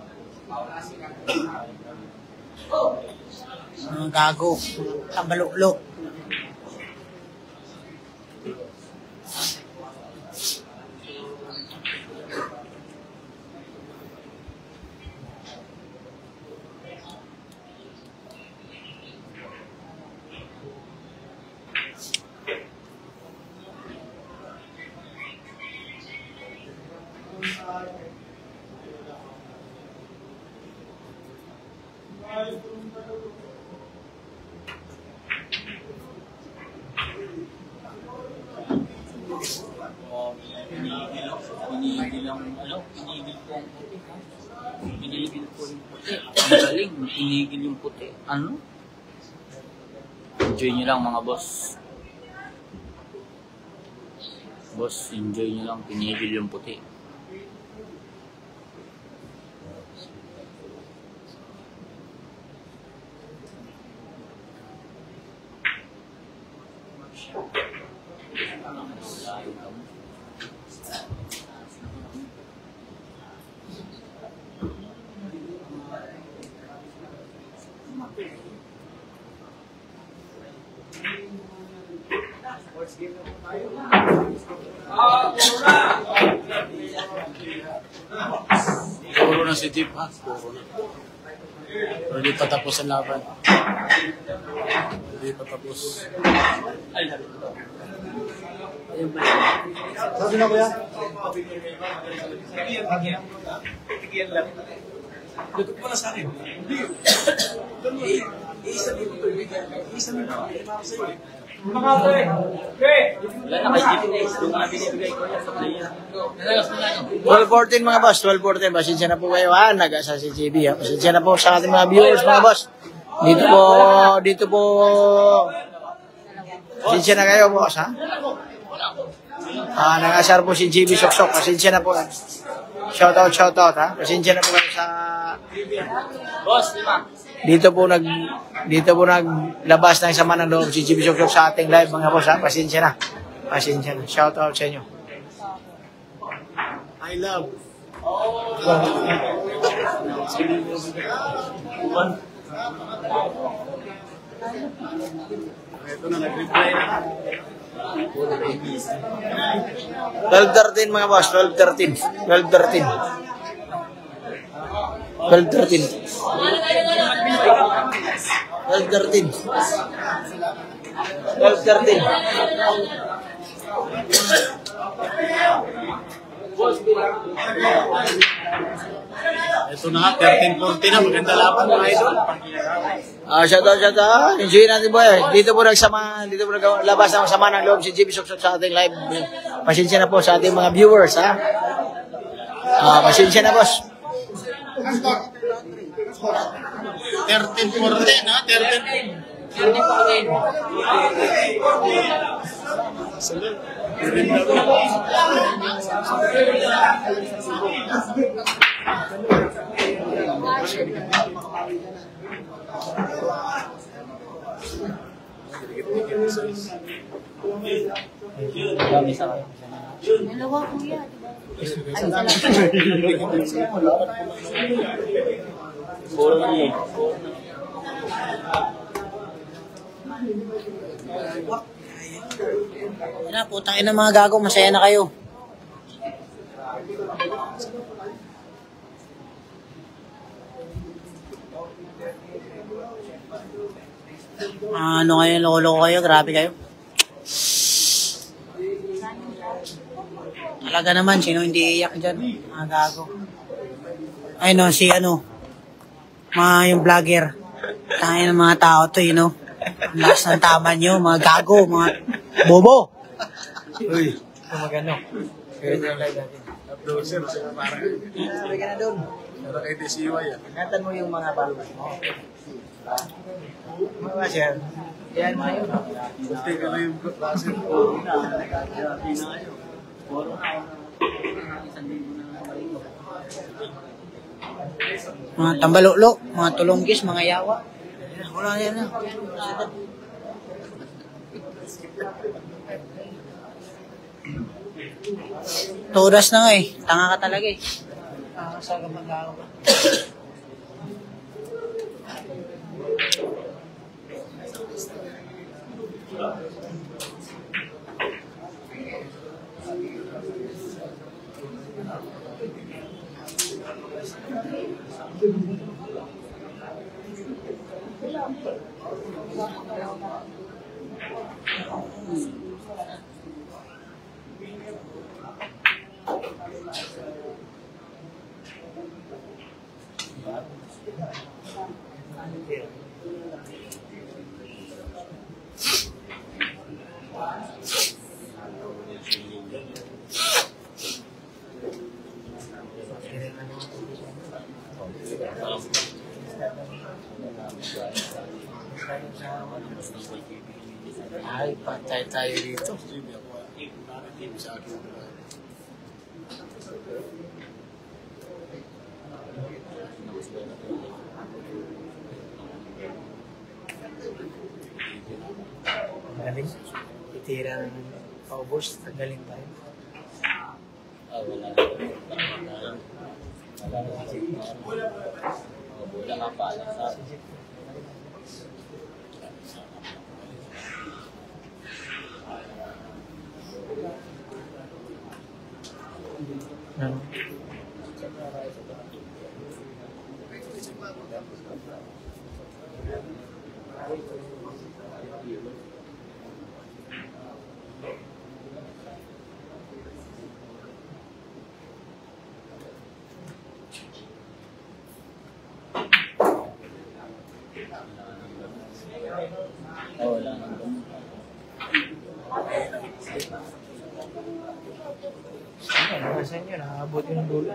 Mga gago. Tambaluklo. Pinigil po yung puti. Ang galing, pinigil yung puti. Ano? Enjoy nyo lang mga boss. Boss, enjoy nyo lang, pinigil yung puti. Puro na si Jeep, ha? Puro na. Pero hindi pa tapos ang laban. Hindi pa tapos. Sabi na kuya? Lutok mo na sa akin. Hindi. Isa dito to. Isa dito. Mga pre! Pre! Wala na kay GPS. Doon nga binibigay ko yan sa player. 12:14 mga boss, 12:14. Pasensya na po kayo ha, nag-asa si JB ha. Pasensya na po sa ating mga viewers mga boss. Dito po. Pasensya na kayo boss ha. Nag-asar po si JB Soksok. Pasensya na po. Shoutout ha. Pasensya na po kayo sa... Boss, lima. Dito po naglabas ng sama ng loob si JB Soksok sa ating live mga boss ha. Pasensya na. Shoutout sa inyo. I love. Ito na, nag-reply na. 12:13 mga boss, 12:13. 12:13. 12:13. Ito na, 13-14 na. Maganda laban, mga idol. Shoutout. Enjoy natin boy. Dito po naglabas ng sama ng loob si JB Soksok sa ating live. Pasensya na po sa ating mga viewers ha. Pasensya na boss. 13-14, ha? 13. Dalawa kuya, diba? Ay, isa lang. Puro na eh. Yan na, putang ina mga gago, masaya na kayo. Ano kayo, loko-loko kayo, grabe kayo. Talaga naman, sino hindi iiyak dyan? Mga gago. Ay no, yung vlogger. Tayo ng mga tao to, you know. Ang lakas ng tama nyo, mga gago, mga bobo. Uy, magano. Kaya yung live natin. Uploader, parang. Sabi ka na doon. Pero kay DCY, yan. Ingatan mo yung mga followers mo. Mga sir. Yan mga yun. Buti ka na yung klase. Mga tambalolo, mga tulonggis, mga yawa. Wala na yan na. Todas na nga eh. Tanga ka talaga eh. Saga mag-aaw ka. Ay, patay tayo dito. Sa akin. Galing. Tira na paubos, tagaling tayo. Wala na. Wala ka pa alam sa akin. Wala na. Sa inyo, nakaabot yung dulo.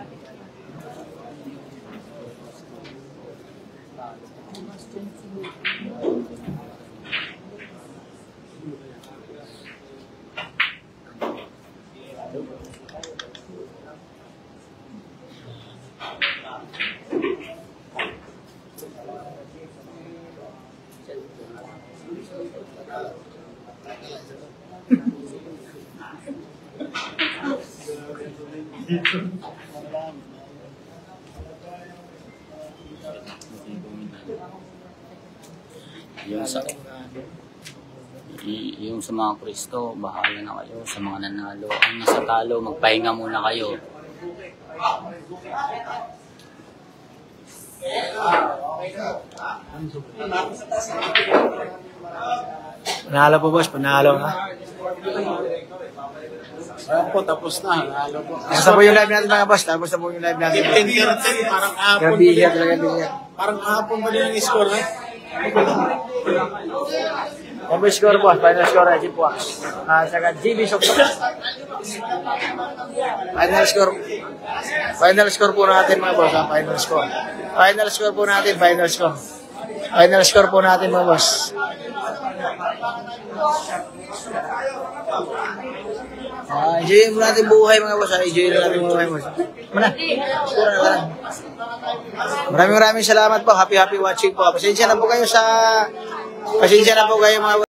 Yung sa mga Kristo, bahala na kayo. Sa mga nanalo, ang nasa talo, magpahinga muna kayo. Panalo po, boss. Panalo na. Ayan po, tapos na. Halo po. Nasa po yung live natin mga boss. Tapos na po yung live natin. 10-10, parang hapon. Gabi yan talaga din yan. Parang hapon pa din ang score, ha? Number score po, final score ay Chipwax. Saka GB Sokso. Final score po natin mga boss, final score. Final score po natin, final score. Final score po natin mga boss. Enjoyin mo natin buhay mga boss. Enjoyin natin buhay mga boss. Mana? Score na lang. Maraming salamat po. Happy watching po. Pasensya na po kayo mga